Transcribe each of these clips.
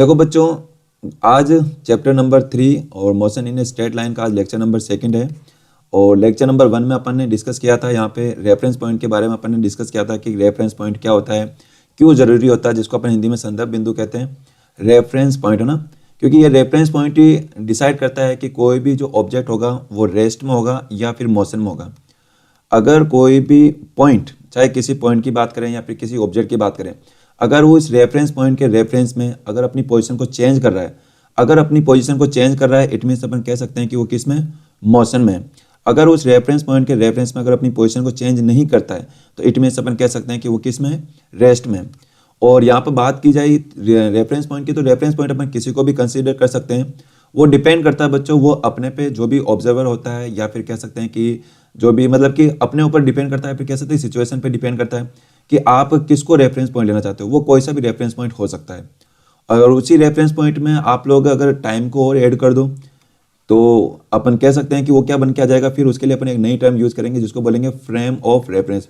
देखो बच्चों, आज चैप्टर नंबर 3 और मोशन इन स्ट्रेट लाइन का आज लेक्चर नंबर 2 है। और लेक्चर नंबर 1 में अपन ने डिस्कस किया था यहाँ पे रेफरेंस पॉइंट के बारे में। अपन ने डिस्कस किया था कि रेफरेंस पॉइंट क्या होता है, क्यों ज़रूरी होता है, जिसको अपन हिंदी में संदर्भ बिंदु कहते हैं। रेफरेंस पॉइंट है ना, क्योंकि ये रेफरेंस पॉइंट ही डिसाइड करता है कि कोई भी जो ऑब्जेक्ट होगा वो रेस्ट में होगा या फिर मोशन में होगा। अगर कोई भी पॉइंट, चाहे किसी पॉइंट की बात करें या फिर किसी ऑब्जेक्ट की बात करें, अगर वो इस रेफरेंस पॉइंट के रेफरेंस में अगर अपनी पोजीशन को चेंज कर रहा है, इट मीन्स अपन कह सकते हैं कि वो किस में, मोशन में है। अगर उस रेफरेंस पॉइंट के रेफरेंस में अगर अपनी पोजीशन को चेंज नहीं करता है तो इट मीन्स अपन कह सकते हैं कि वो किस में है, रेस्ट में है। और यहाँ पर बात की जाए रेफरेंस पॉइंट की, तो रेफरेंस पॉइंट अपन किसी को भी कंसीडर कर सकते हैं। वो डिपेंड करता है बच्चों, वो अपने पे जो भी ऑब्जर्वर होता है या फिर कह सकते हैं कि जो भी मतलब कि अपने ऊपर डिपेंड करता है, फिर कह सकते हैं सिचुएशन पे डिपेंड करता है कि आप किसको रेफरेंस पॉइंट लेना चाहते हो। वो कोई सा भी रेफरेंस पॉइंट हो सकता है। और उसी रेफरेंस पॉइंट में आप लोग अगर टाइम को और ऐड कर दो तो अपन कह सकते हैं कि वो क्या बन के आ जाएगा। फिर उसके लिए अपन एक नई टर्म यूज़ करेंगे जिसको बोलेंगे फ्रेम ऑफ रेफरेंस।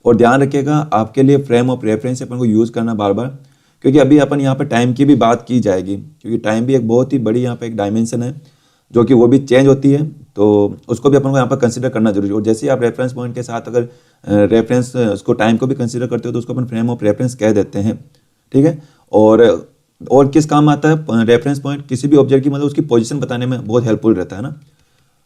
और ध्यान रखिएगा, आपके लिए फ्रेम ऑफ रेफरेंस अपन को यूज़ करना बार बार, क्योंकि अभी अपन यहाँ पर टाइम की भी बात की जाएगी, क्योंकि टाइम भी एक बहुत ही बड़ी यहाँ पर एक डायमेंशन है जो कि वो भी चेंज होती है, तो उसको भी अपन को यहाँ पर कंसीडर करना जरूरी है। और जैसे ही आप रेफरेंस पॉइंट के साथ अगर रेफरेंस उसको टाइम को भी कंसीडर करते हो तो उसको अपन फ्रेम ऑफ रेफरेंस कह देते हैं, ठीक है। और किस काम आता है रेफरेंस पॉइंट, किसी भी ऑब्जेक्ट की मतलब उसकी पोजीशन बताने में बहुत हेल्पफुल रहता है ना।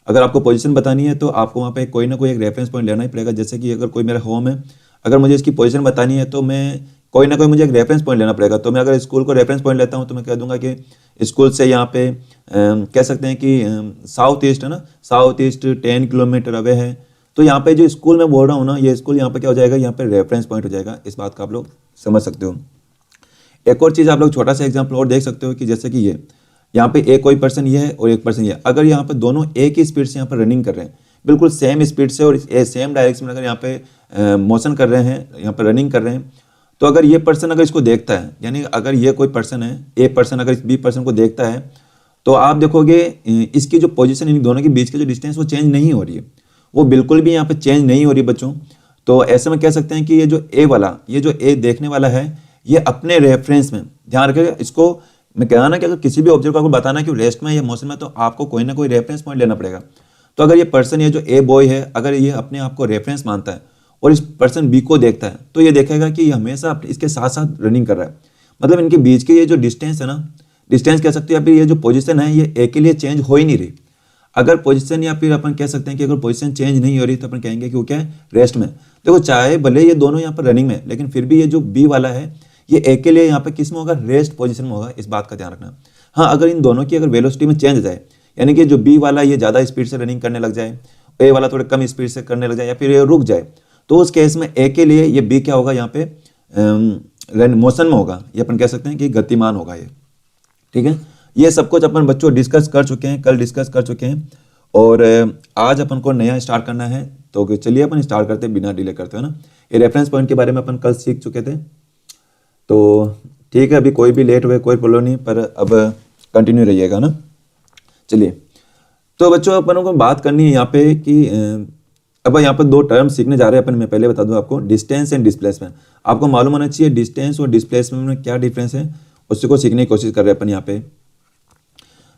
अगर आपको पोजीशन बतानी है तो आपको वहाँ पे कोई ना कोई एक रेफरेंस पॉइंट लेना ही पड़ेगा। जैसे कि अगर कोई मेरा होम है, अगर मुझे इसकी पोजीशन बतानी है तो मैं कोई ना कोई मुझे एक रेफरेंस पॉइंट लेना पड़ेगा। तो मैं अगर स्कूल को रेफरेंस पॉइंट लेता हूँ तो मैं कह दूंगा कि स्कूल से यहाँ पे कह सकते हैं कि साउथ ईस्ट है ना, साउथ ईस्ट 10 किलोमीटर अवे है। तो यहाँ पे जो स्कूल मैं बोल रहा हूँ ना, ये स्कूल यहाँ पे क्या हो जाएगा, यहाँ पे रेफरेंस पॉइंट हो जाएगा। इस बात का आप लोग समझ सकते हो। एक और चीज़ आप लोग छोटा सा एग्जाम्पल और देख सकते हो कि जैसे कि ये यहाँ पे एक कोई पर्सन ये है और एक पर्सन ये है। अगर यहाँ पे दोनों एक ही स्पीड से यहाँ पर रनिंग कर रहे हैं, बिल्कुल सेम स्पीड से और सेम डायरेक्शन में अगर यहाँ पे मोशन कर रहे हैं, यहाँ पर रनिंग कर रहे हैं, तो अगर ये पर्सन अगर इसको देखता है, यानी अगर ये कोई पर्सन है, ए पर्सन अगर इस बी पर्सन को देखता है, तो आप देखोगे इसकी जो पोजीशन इन दोनों के बीच की जो डिस्टेंस वो चेंज नहीं हो रही है, वो बिल्कुल भी यहाँ पे चेंज नहीं हो रही बच्चों। तो ऐसे में कह सकते हैं कि ये जो ए वाला, ये जो ए देखने वाला है, ये अपने रेफरेंस में, ध्यान रखिएगा इसको, मैं कह रहा ना कि अगर किसी भी ऑब्जेक्ट को आपको बताना कि रेस्ट में या मोशन में, तो आपको कोई ना कोई रेफरेंस पॉइंट लेना पड़ेगा। तो अगर ये पर्सन, ये जो ए बॉय है, अगर ये अपने आप को रेफरेंस मानता है और इस पर्सन बी को देखता है, तो ये देखेगा कि ये हमेशा इसके साथ साथ रनिंग कर रहा है। मतलब इनके बीच की ये जो डिस्टेंस है ना, डिस्टेंस कह सकते हैं, या फिर ये जो पोजीशन है ये ए के लिए चेंज हो ही नहीं रही। अगर पोजीशन, या फिर अपन कह सकते हैं कि अगर पोजीशन चेंज नहीं हो रही तो अपन कहेंगे कि वो क्या है, रेस्ट में। देखो चाहे भले ये दोनों यहाँ पर रनिंग में, लेकिन फिर भी ये जो बी वाला है ये ए के लिए यहाँ पे किस में होगा, रेस्ट पोजीशन में होगा। इस बात का ध्यान रखना। हाँ, अगर इन दोनों की अगर वेलोसिटी में चेंज हो जाए, यानी कि जो बी वाला ये ज़्यादा स्पीड से रनिंग करने लग जाए, ए वाला थोड़े कम स्पीड से करने लग जाए, या फिर ये रुक जाए, तो उस केस में ए के लिए ये बी क्या होगा, यहाँ पे मोशन में होगा। ये अपन कह सकते हैं कि गतिमान होगा ये, ठीक है। ये सब कुछ अपन बच्चों डिस्कस कर चुके हैं, कल डिस्कस कर चुके हैं, और आज अपन को नया स्टार्ट करना है। तो चलिए अपन स्टार्ट करते हैं बिना डिले करते, है ना। ये रेफरेंस पॉइंट के बारे में अपन कल सीख चुके थे, तो ठीक है, अभी कोई भी लेट हुए कोई प्रॉब्लम नहीं, पर अब कंटिन्यू रहिएगा ना। चलिए, तो बच्चों अपन को बात करनी है यहाँ पे कि अब यहाँ पर 2 टर्म सीखने जा रहे हैं अपन। मैं पहले बता दूं आपको, डिस्टेंस एंड डिस्प्लेसमेंट। आपको मालूम होना चाहिए डिस्टेंस और डिस्प्लेसमेंट में क्या डिफरेंस है, उसी को सीखने की कोशिश कर रहे हैं अपन यहाँ पे।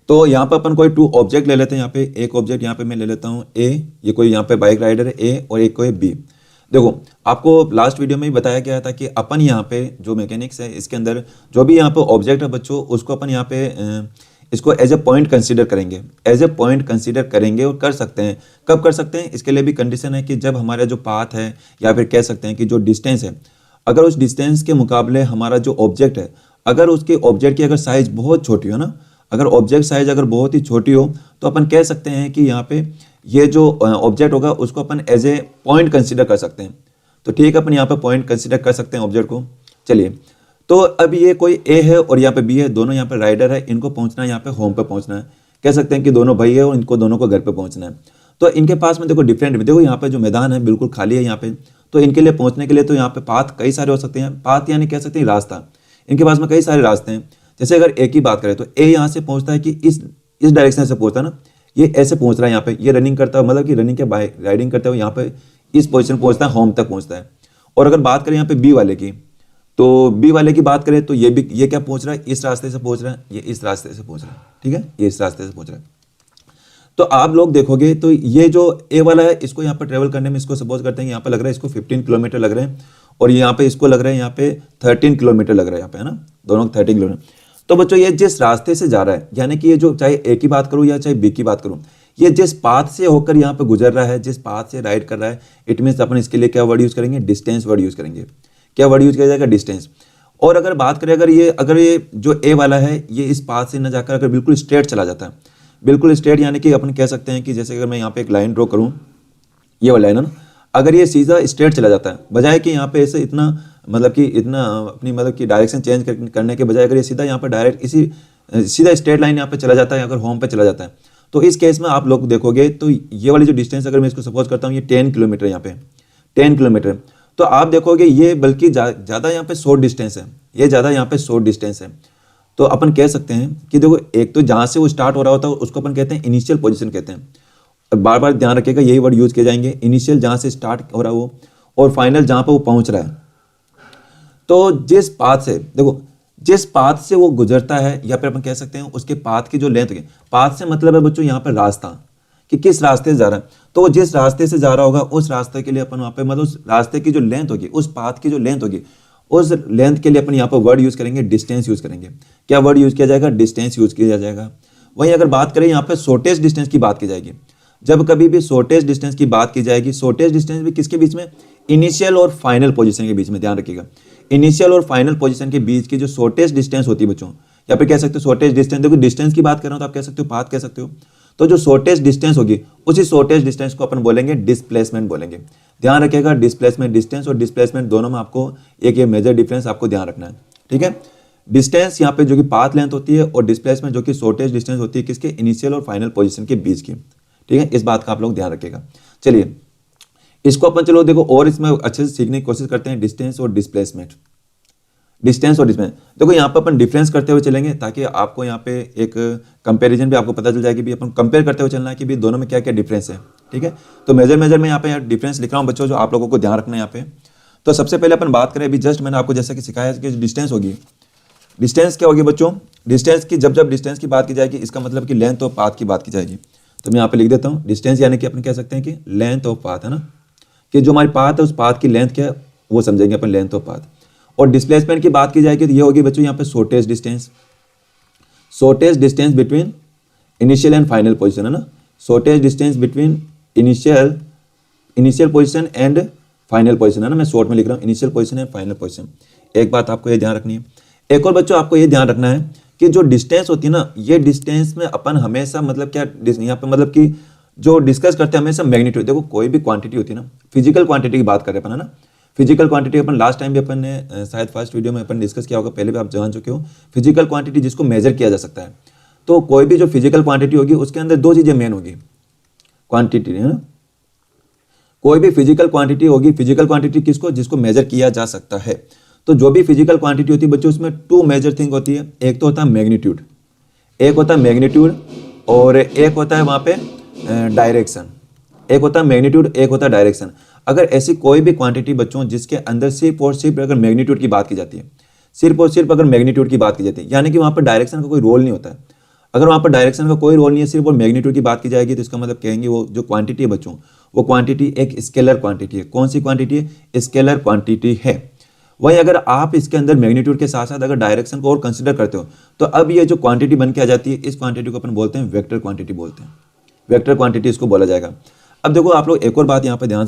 तो यहाँ पर अपन कोई 2 ऑब्जेक्ट ले लेते हैं। यहाँ पे एक ऑब्जेक्ट यहाँ पे मैं ले लेता हूँ ए, ये कोई यहाँ पे बाइक राइडर है ए, और एक कोई बी। देखो आपको लास्ट वीडियो में ही बताया गया था कि अपन यहाँ पे जो मैकेनिक्स है इसके अंदर जो भी यहाँ पे ऑब्जेक्ट है बच्चों, उसको अपन यहाँ पे इसको एज ए पॉइंट कंसीडर करेंगे, एज ए पॉइंट कंसीडर करेंगे। और कर सकते हैं, कब कर सकते हैं, इसके लिए भी कंडीशन है कि जब हमारा जो पाथ है, या फिर कह सकते हैं कि जो डिस्टेंस है, अगर उस डिस्टेंस के मुकाबले हमारा जो ऑब्जेक्ट है, अगर उसके ऑब्जेक्ट की अगर साइज बहुत छोटी हो ना, अगर ऑब्जेक्ट साइज अगर बहुत ही छोटी हो, तो अपन कह सकते हैं कि यहाँ पे ये जो ऑब्जेक्ट होगा उसको अपन एज ए पॉइंट कंसीडर कर सकते हैं। तो ठीक है, अपन यहाँ पे पॉइंट कंसीडर कर सकते हैं ऑब्जेक्ट को। चलिए, तो अब ये कोई ए है और यहाँ पे बी है, दोनों यहाँ पे राइडर है, इनको पहुँचना है यहाँ पे होम पे पहुँचना है। कह सकते हैं कि दोनों भाई है और इनको दोनों को घर पे पहुँचना है। तो इनके पास में देखो डिफरेंट, देखो यहाँ पे जो मैदान है बिल्कुल खाली है यहाँ पे, तो इनके लिए पहुँचने के लिए तो यहाँ पे पाथ कई सारे हो सकते हैं। पाथ यानी कह सकते हैं रास्ता, इनके पास में कई सारे रास्ते हैं। जैसे अगर ए की बात करें तो ए यहाँ से पहुँचता है कि इस डायरेक्शन से पहुँचता है ना, ये ऐसे पहुँच रहा है यहाँ पे, ये रनिंग करता है, मतलब कि रनिंग के बाइक राइडिंग करते हुए यहाँ पे इस पोजीशन पहुँचता है, होम तक पहुँचता है। और अगर बात करें यहाँ पे बी वाले की, तो बी वाले की बात करें तो ये क्या पहुंच रहा है, इस रास्ते से पहुंच रहा है, ये इस रास्ते से पहुंच रहा है, ठीक है, ये इस रास्ते से पहुंच रहा है। तो आप लोग देखोगे तो ये जो ए वाला है इसको यहाँ पर ट्रेवल करने में, इसको सपोज करते हैं यहाँ पे लग रहा है इसको 15 किलोमीटर लग रहे हैं, और यहाँ पे इसको लग रहा है यहाँ पे 13 किलोमीटर लग रहा है यहाँ पे, है ना, दोनों 13 किलोमीटर। तो बच्चों ये जिस रास्ते से जा रहा है, यानी कि ये जो चाहे ए की बात करूँ या चाहे बी की बात करूँ, ये जिस पाथ से होकर यहाँ पे गुजर रहा है, जिस पाथ से राइड कर रहा है, इट मीन्स अपन इसके लिए क्या वर्ड यूज करेंगे, डिस्टेंस वर्ड यूज करेंगे। क्या वर्ड यूज किया जाएगा, डिस्टेंस। और अगर बात करें अगर ये जो ए वाला है ये इस पाथ से न जाकर अगर बिल्कुल स्ट्रेट चला जाता है, बिल्कुल स्ट्रेट, यानी कि अपन कह सकते हैं कि जैसे अगर मैं यहाँ पे एक लाइन ड्रॉ करूँ, ये वाला लाइन है ना, अगर ये सीधा स्ट्रेट चला जाता है, बजाय कि यहाँ पे ऐसे इतना मतलब कि इतना अपनी मतलब कि डायरेक्शन चेंज करने के बजाय अगर ये सीधा यहाँ पे डायरेक्ट इसी सीधा स्ट्रेट लाइन यहाँ पे चला जाता है, अगर होम पे चला जाता है, तो इस केस में आप लोग देखोगे तो ये वाली जो डिस्टेंस अगर मैं इसको सपोज करता हूँ ये 10 किलोमीटर, यहाँ पे 10 किलोमीटर, तो आप देखोगे ये बल्कि ज़्यादा यहाँ पे शॉर्ट डिस्टेंस है, ये ज़्यादा यहाँ पे शॉर्ट डिस्टेंस है। तो अपन कह सकते हैं कि देखो एक तो जहाँ से वो स्टार्ट हो रहा होता है उसको अपन कहते हैं इनिशियल पोजीशन कहते हैं। बार बार ध्यान रखिएगा यही वर्ड यूज किए जाएंगे, इनिशियल जहाँ से स्टार्ट हो रहा है वो, और फाइनल जहाँ पे वो पहुँच रहा है। तो जिस पाथ से देखो, जिस पाथ से वो गुजरता है, या फिर अपन कह सकते हैं उसके पाथ की जो लेंथ होगी, पाथ से मतलब है बच्चों यहाँ पर रास्ता, कि किस रास्ते से जा रहा है। तो वो जिस रास्ते से जा रहा होगा उस रास्ते के लिए अपन वहाँ पे मतलब उस रास्ते की जो लेंथ होगी, उस पाथ की जो लेंथ होगी, उस लेंथ के लिए अपन यहाँ पर वर्ड यूज करेंगे, डिस्टेंस यूज करेंगे। क्या वर्ड यूज किया जाएगा, डिस्टेंस यूज किया जाएगा। वहीं अगर बात करें यहाँ पे शॉर्टेस्ट डिस्टेंस की बात की जाएगी, जब कभी भी शॉर्टेस्ट डिस्टेंस की बात की जाएगी, शॉर्टेस्ट डिस्टेंस भी किसके बीच में, इनिशियल और फाइनल पोजीशन के बीच में, ध्यान रखिएगा, इनिशियल और फाइनल पोजीशन के बीच की जो शॉर्टेस्ट डिस्टेंस होती है बच्चों, या फिर कह सकते हो शॉर्टेस्ट डिस्टेंस, देखो डिस्टेंस की बात कर रहा हूँ तो आप कह सकते हो पाथ कह सकते हो, तो जो शॉर्टेस्ट डिस्टेंस होगी उसी शॉर्टेस्ट डिस्टेंस को अपन बोलेंगे डिस्प्लेसमेंट बोलेंगे। ध्यान रखिएगा डिस्प्लेसमेंट, डिस्टेंस और डिस्प्लेसमेंट दोनों में आपको एक ये मेजर डिफरेंस आपको ध्यान रखना है, ठीक है। डिस्टेंस यहाँ पे जो कि पाथ लेंथ होती है, और डिस्प्लेसमेंट जो कि शॉर्टेस्ट डिस्टेंस होती है किसके, इनिशियल और फाइनल पोजीशन के बीच की, ठीक है। इस बात का आप लोग ध्यान रखिएगा। चलिए इसको अपन चलो देखो और इसमें अच्छे से सीखने की कोशिश करते हैं, डिस्टेंस और डिस्प्लेसमेंट। डिस्टेंस और डिस्टेंस देखो यहाँ पर अपन डिफरेंस करते हुए चलेंगे, ताकि आपको यहाँ पे एक कंपैरिजन भी आपको पता चल जाए कि भी अपन कंपेयर करते हुए चलना है कि भी दोनों में क्या क्या डिफरेंस है, ठीक है। तो मेजर में यहाँ पे डिफरेंस लिख रहा हूँ बच्चों, जो आप लोगों को ध्यान रखना है यहाँ पे। तो सबसे पहले अपन बात करें, अभी जस्ट मैंने आपको जैसा कि सिखाया कि डिस्टेंस होगी, डिस्टेंस क्या होगी बच्चों, डिस्टेंस की जब डिस्टेंस की बात की जाएगी इसका मतलब कि लेंथ ऑफ पाथ की बात की जाएगी। तो मैं यहाँ पे लिख देता हूँ डिस्टेंस यानी कि अपन कह सकते हैं कि लेंथ ऑफ पाथ, है ना, कि जो हमारी पाथ है उस पाथ की लेंथ क्या है वो समझेंगे अपन, लेंथ ऑफ पाथ। और डिस्प्लेसमेंट की बात की जाएगी तो ये होगी बच्चों यहाँ पे shortest distance, shortest distance between initial and final position, है ना, shortest distance between initial position and final position, है ना, मैं शॉर्ट में लिख रहा हूँ initial position and final position. एक बात आपको ये ध्यान रखनी है। एक और बच्चों आपको ये ध्यान रखना है कि जो डिस्टेंस होती है ना, ये डिस्टेंस में अपन हमेशा मतलब क्या यहाँ पे मतलब कि जो डिस्कस करते हैं हमेशा मैग्नीट्यूड। देखो कोई भी क्वांटिटी होती है ना, फिजिकल क्वांटिटी की बात कर रहे हैं अपन, है ना, फिजिकल क्वांटिटी अपन लास्ट टाइम भी अपन ने शायद फर्स्ट वीडियो में अपन डिस्कस किया होगा, पहले भी आप जान चुके हो। फिजिकल क्वांटिटी जिसको मेजर किया जा सकता है, तो कोई भी जो फिजिकल क्वांटिटी होगी उसके अंदर दो चीजें मेन होगी, क्वांटिटी, है ना, कोई भी फिजिकल क्वांटिटी होगी, फिजिकल क्वांटिटी किसको, जिसको मेजर किया जा सकता है। तो जो भी फिजिकल क्वांटिटी होती है बच्चों उसमें टू मेजर थिंग होती है, एक तो होता है मैग्नीट्यूड, एक होता है मैग्नीट्यूड, और एक होता है वहाँ पे डायरेक्शन। एक होता है मैग्नीट्यूड, एक होता है डायरेक्शन। अगर ऐसी कोई भी क्वांटिटी बच्चों जिसके अंदर सिर्फ और सिर्फ अगर मैग्नीट्यूड की बात की जाती है, सिर्फ और सिर्फ अगर मैग्नीट्यूड की बात की जाती है, यानी कि वहाँ पर डायरेक्शन का कोई रोल नहीं होता है। अगर वहाँ पर डायरेक्शन का कोई रोल नहीं है, सिर्फ और मैग्नीट्यूड की बात की जाएगी, तो इसका मतलब कहेंगे वो जो क्वांटिटी है बच्चों, वो क्वांटिटी एक स्केलर क्वांटिटी है। कौन सी क्वांटिटी है, स्केलर क्वांटिटी है। वहीं अगर आप इसके अंदर मैग्नीट्यूड के साथ साथ अगर डायरेक्शन को और कंसिडर करते हो, तो अब ये जो क्वांटिटी बन के आ जाती है, इस क्वांटिटी को अपन बोलते हैं वेक्टर क्वांटिटी बोलते हैं, वेक्टर क्वांटिटी इसको बोला जाएगा। अब देखो आप लोग एक और बात यहाँ पे ध्यान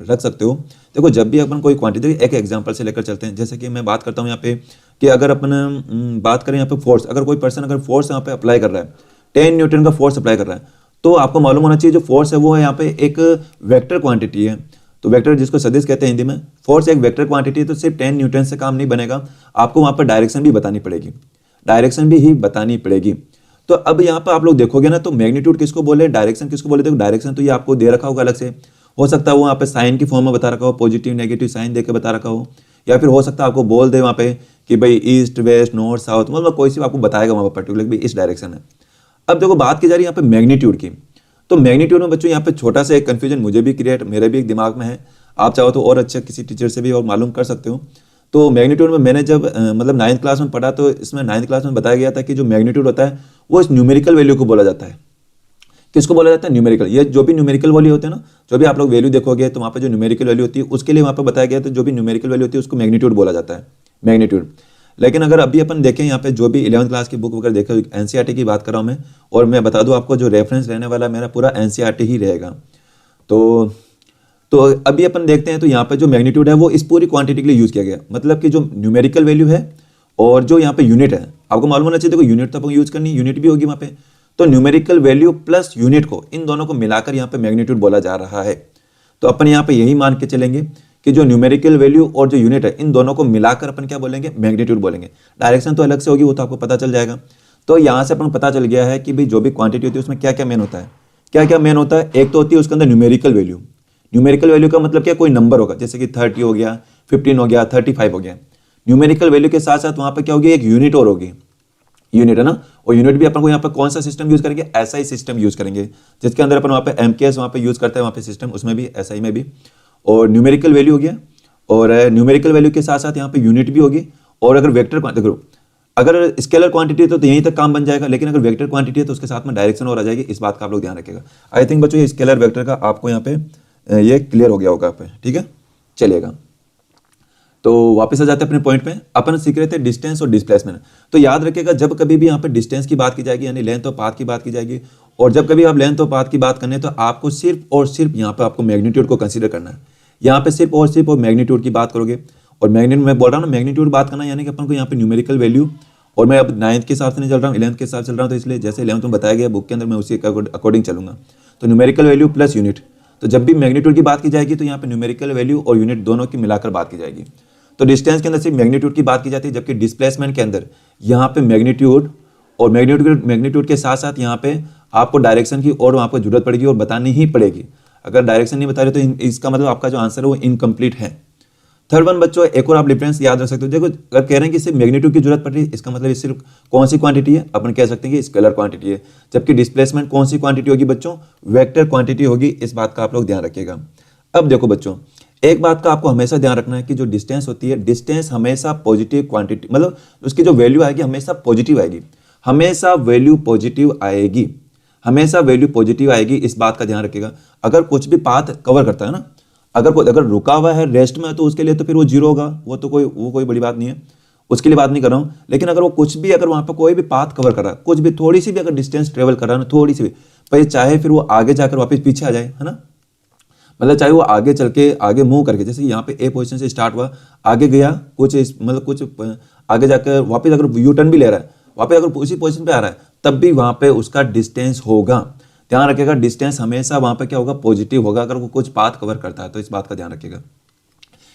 रख सकते हो। देखो जब भी अपन कोई क्वांटिटी, एक एग्जांपल से लेकर चलते हैं, जैसे कि मैं बात करता हूँ यहाँ पे कि अगर अपन बात करें यहाँ पे फोर्स, अगर कोई पर्सन अगर फोर्स यहाँ पे अप्लाई कर रहा है, 10 न्यूटन का फोर्स अप्लाई कर रहा है, तो आपको मालूम होना चाहिए जो फोर्स है वो है यहाँ पे एक वेक्टर क्वांटिटी है। तो वेक्टर जिसको सदिश कहते हैं हिंदी में, फोर्स एक वेक्टर क्वांटिटी है। तो सिर्फ 10 न्यूटन से काम नहीं बनेगा, आपको वहाँ पर डायरेक्शन भी बतानी पड़ेगी, डायरेक्शन भी ही बतानी पड़ेगी। तो अब यहाँ पर आप लोग देखोगे ना, तो मैग्नीट्यूड किसको बोले, डायरेक्शन किसको बोले। देखो डायरेक्शन तो ये आपको दे रखा होगा अलग से, हो सकता है वो वहाँ पे साइन की फॉर्म में बता रखा हो, पॉजिटिव नेगेटिव साइन देकर बता रखा हो, या फिर हो सकता है आपको बोल दे वहाँ पे कि भाई ईस्ट वेस्ट नॉर्थ साउथ, मतलब कोई सी आपको बताएगा वहाँ पर पर्टिकुलर भी इस डायरेक्शन है। अब देखो बात की जा रही है यहाँ पे मैग्नीट्यूड की, तो मैग्नीट्यूड में बच्चों यहाँ पे छोटा सा एक कन्फ्यूजन मुझे भी क्रिएट, मेरे भी एक दिमाग में है, आप चाहो तो और अच्छे किसी टीचर से भी और मालूम कर सकते हो। तो मैग्नीट्यूड में मैंने जब मतलब 9th क्लास में पढ़ा तो इसमें 9th क्लास में बताया गया था कि जो मैग्नीट्यूड होता है वो इस न्यूमेरिकल वैल्यू को बोला जाता है। किसको बोला जाता है? न्यूमेरिकल। ये जो भी न्यूमेरिकल वैल्यू होते हैं ना, जो भी आप लोग वैल्यू देखोगे तो वहाँ पे जो न्यूमेरिकल वैल्यू होती है उसके लिए वहाँ पे बताया गया, तो जो भी न्यूमेरिकल वैल्यू होती है उसको मैग्नीट्यूड बोला जाता है, मैग्नीट्यूड। लेकिन अगर अभी अपन देखें यहाँ पे जो भी 11th क्लास की बुक वगैरह देखें, एनसीईआरटी की बात कर रहा हूँ मैं, और मैं बता दूँ आपको जो रेफरेंस रहने वाला मेरा पूरा एनसीईआरटी ही रहेगा। तो अभी अपन देखते हैं, तो यहाँ पे जो मैग्नीट्यूड है वो इस पूरी क्वांटिटी के लिए यूज़ किया गया, मतलब कि जो न्यूमेरिकल वैल्यू है और जो यहाँ पे यूनिट है, आपको मालूम होना चाहिए, देखो यूनिट तो अपन यूज़ करनी, यूनिट भी होगी वहाँ पे, तो न्यूमेरिकल वैल्यू प्लस यूनिट को, इन दोनों को मिलाकर यहाँ पे मैग्नीट्यूड बोला जा रहा है। तो अपन यहाँ पे यही मान के चलेंगे कि जो न्यूमेरिकल वैल्यू और जो यूनिट है इन दोनों को मिलाकर अपन क्या बोलेंगे? मैग्नीट्यूड बोलेंगे। डायरेक्शन तो अलग से होगी, वो तो आपको पता चल जाएगा। तो यहाँ से अपन पता चल गया है कि भाई जो भी क्वांटिटी होती है उसमें क्या क्या मेन होता है, क्या क्या मेन होता है। एक तो होती है उसके अंदर न्यूमेरिकल वैल्यू। न्यूमेरिकल वैल्यू का मतलब क्या? कोई नंबर होगा, जैसे कि 30 हो गया, 15 हो गया, 35 हो गया। न्यूमेरिकल वैल्यू के साथ साथ वहाँ पे क्या होगी? एक यूनिट और होगी, यूनिट है ना। और यूनिट भी अपन को यहाँ पे कौन सा सिस्टम यूज करेंगे? एसआई सिस्टम यूज करेंगे, जिसके अंदर अपन वहाँ पे एमकेएस वहाँ पे यूज करते हैं, वहाँ पे सिस्टम, उसमें भी एसआई में भी। और न्यूमेरिकल वैल्यू हो गया, और न्यूमेरिकल वैल्यू के साथ साथ यहाँ पे यूनिट भी होगी। और अगर वेक्टर देखो, अगर स्केलर क्वांटिटी है तो यहीं तक काम बन जाएगा, लेकिन अगर वेक्टर क्वांटिटी है तो उसके साथ में डायरेक्शन और आ जाएगी। इस बात का आप लोग ध्यान रखिएगा। आई थिंक बच्चों ये स्केलर वेक्टर का आपको यहाँ पे ये क्लियर हो गया होगा पे, ठीक है, चलिएगा। तो वापस आ जाते हैं अपने पॉइंट पे। अपन सीख रहे थे डिस्टेंस और डिस्प्लेसमेंट। तो याद रखिएगा, जब कभी भी यहाँ पे डिस्टेंस की बात की जाएगी, यानी लेंथ और पाथ की बात की जाएगी, और जब कभी आप लेंथ और पाथ की बात करने तो आपको सिर्फ और सिर्फ यहाँ पे आपको मैग्नीट्यूड को कंसीडर करना है। यहाँ पे सिर्फ और मैग्नीट्यूड की बात करोगे। और मैग्नीट्यूड मैं बोल रहा हूँ ना, मैग्नीट्यूड बात करना यानी कि अपन को यहाँ पे न्यूमेरिकल वैल्यू, और मैं अब 9th के हिसाब से नहीं चल रहा हूँ, 11th के हिसाब से चल रहा हूँ, तो इसलिए जैसे 11th में बताया गया बुक के अंदर मैं उसी अकॉर्डिंग चलूंगा। तो न्यूमेरिकल वैल्यू प्लस यूनिट। तो जब भी मैग्नीट्यूड की बात की जाएगी तो यहाँ पे न्यूमेरिकल वैल्यू और यूनिट दोनों की मिलाकर बात की जाएगी। तो डिस्टेंस के अंदर सिर्फ मैग्नीट्यूड की बात की जाती है, जबकि डिस्प्लेसमेंट के अंदर यहाँ पे मैग्नीट्यूड और मैग्नीट्यूड के साथ साथ यहाँ पे आपको डायरेक्शन की और वहाँ पर जरूरत पड़ेगी और बतानी ही पड़ेगी। अगर डायरेक्शन नहीं बता रहे तो इसका मतलब आपका जो आंसर है वो इनकम्प्लीट है। थर्ड वन बच्चों, एक और आप डिफरेंस याद रख सकते हो। देखो, अगर कह रहे हैं कि सिर्फ मैग्नीट्यूड की जरूरत पड़ रही है, इसका मतलब सिर्फ कौन सी क्वांटिटी है? अपन कह सकते हैं कि स्केलर क्वांटिटी है। जबकि डिस्प्लेसमेंट कौन सी क्वांटिटी होगी बच्चों? वेक्टर क्वांटिटी होगी। इस बात का आप लोग ध्यान रखिएगा। अब देखो बच्चों, एक बात का आपको हमेशा ध्यान रखना है कि जो डिस्टेंस होती है, डिस्टेंस हमेशा पॉजिटिव क्वांटिटी, मतलब उसकी जो वैल्यू आएगी हमेशा पॉजिटिव आएगी, हमेशा वैल्यू पॉजिटिव आएगी, हमेशा वैल्यू पॉजिटिव आएगी। इस बात का ध्यान रखिएगा। अगर कुछ भी पाथ कवर करता है ना, अगर रुका हुआ है रेस्ट में, तो उसके लिए तो फिर वो जीरो होगा, वो कोई बड़ी बात नहीं है, उसके लिए बात नहीं कर रहा हूँ। लेकिन अगर वो कुछ भी, अगर वहाँ पर कोई भी पाथ कवर कर रहा है, कुछ भी थोड़ी सी भी अगर डिस्टेंस ट्रेवल कर रहा है ना, थोड़ी सी भी, भाई चाहे फिर वो आगे जाकर वापस पीछे आ जाए, है ना, मतलब चाहे वो आगे चल के आगे मूव करके, जैसे यहाँ पे ए पोजीशन से स्टार्ट हुआ, आगे गया कुछ आगे जाकर वापस अगर यू टर्न भी ले रहा है, वापस अगर उसी पोजीशन पे आ रहा है, तब भी वहाँ पे उसका डिस्टेंस होगा। ध्यान रखिएगा, डिस्टेंस हमेशा वहाँ पे क्या होगा? पॉजिटिव होगा, अगर वो कुछ पाथ कवर करता है तो। इस बात का ध्यान रखिएगा।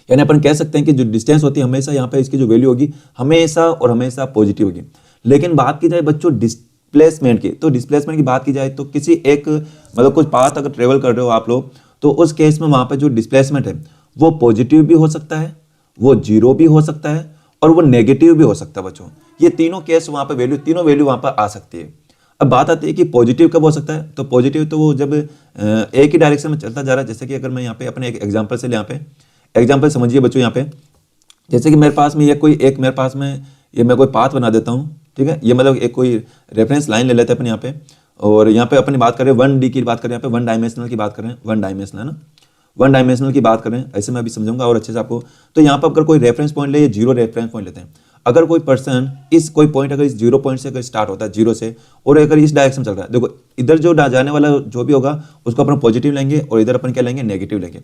यानी अपन कह सकते हैं कि जो डिस्टेंस होती है हमेशा यहाँ पे इसकी जो वैल्यू होगी हमेशा और हमेशा पॉजिटिव होगी। लेकिन बात की जाए बच्चों डिस्प्लेसमेंट की, तो डिस्प्लेसमेंट की बात की जाए तो किसी एक मतलब कुछ पाथ अगर ट्रेवल कर रहे हो आप लोग, तो उस केस में वहाँ पे जो डिस्प्लेसमेंट है वो पॉजिटिव भी हो सकता है, वो जीरो भी हो सकता है, और वो नेगेटिव भी हो सकता है बच्चों। ये तीनों केस वहाँ पे वैल्यू, तीनों वैल्यू वहाँ पर आ सकती है। अब बात आती है कि पॉजिटिव कब हो सकता है? तो पॉजिटिव तो वो जब एक ही डायरेक्शन में चलता जा रहा है। जैसे कि अगर मैं यहाँ पे अपने एक एग्जांपल से यहाँ पे एग्जांपल समझिए बच्चों, यहाँ पे जैसे कि मेरे पास में ये कोई एक मेरे पास में ये मैं कोई पाथ बना देता हूँ, ठीक है, ये मतलब एक कोई रेफरेंस लाइन ले लेते हैं अपन यहाँ पे, और यहाँ पे अपनी बात करें 1D की बात करें, यहाँ पे 1 डायमेंशनल की बात करें, 1 डायमेंशनल है ना, 1 डायमेंशनल की बात करें, ऐसे मैं अभी समझाऊंगा और अच्छे से आपको। तो यहाँ पर अगर कोई रेफरेंस पॉइंट ले, ये 0 रेफरेंस पॉइंट लेते हैं। अगर कोई पर्सन इस कोई पॉइंट अगर इस 0 पॉइंट से अगर स्टार्ट होता है 0 से, और अगर इस डायरेक्शन चल रहा है, देखो इधर जो जाने वाला जो भी होगा उसको अपन पॉजिटिव लेंगे और इधर अपन क्या लेंगे? नेगेटिव लेंगे।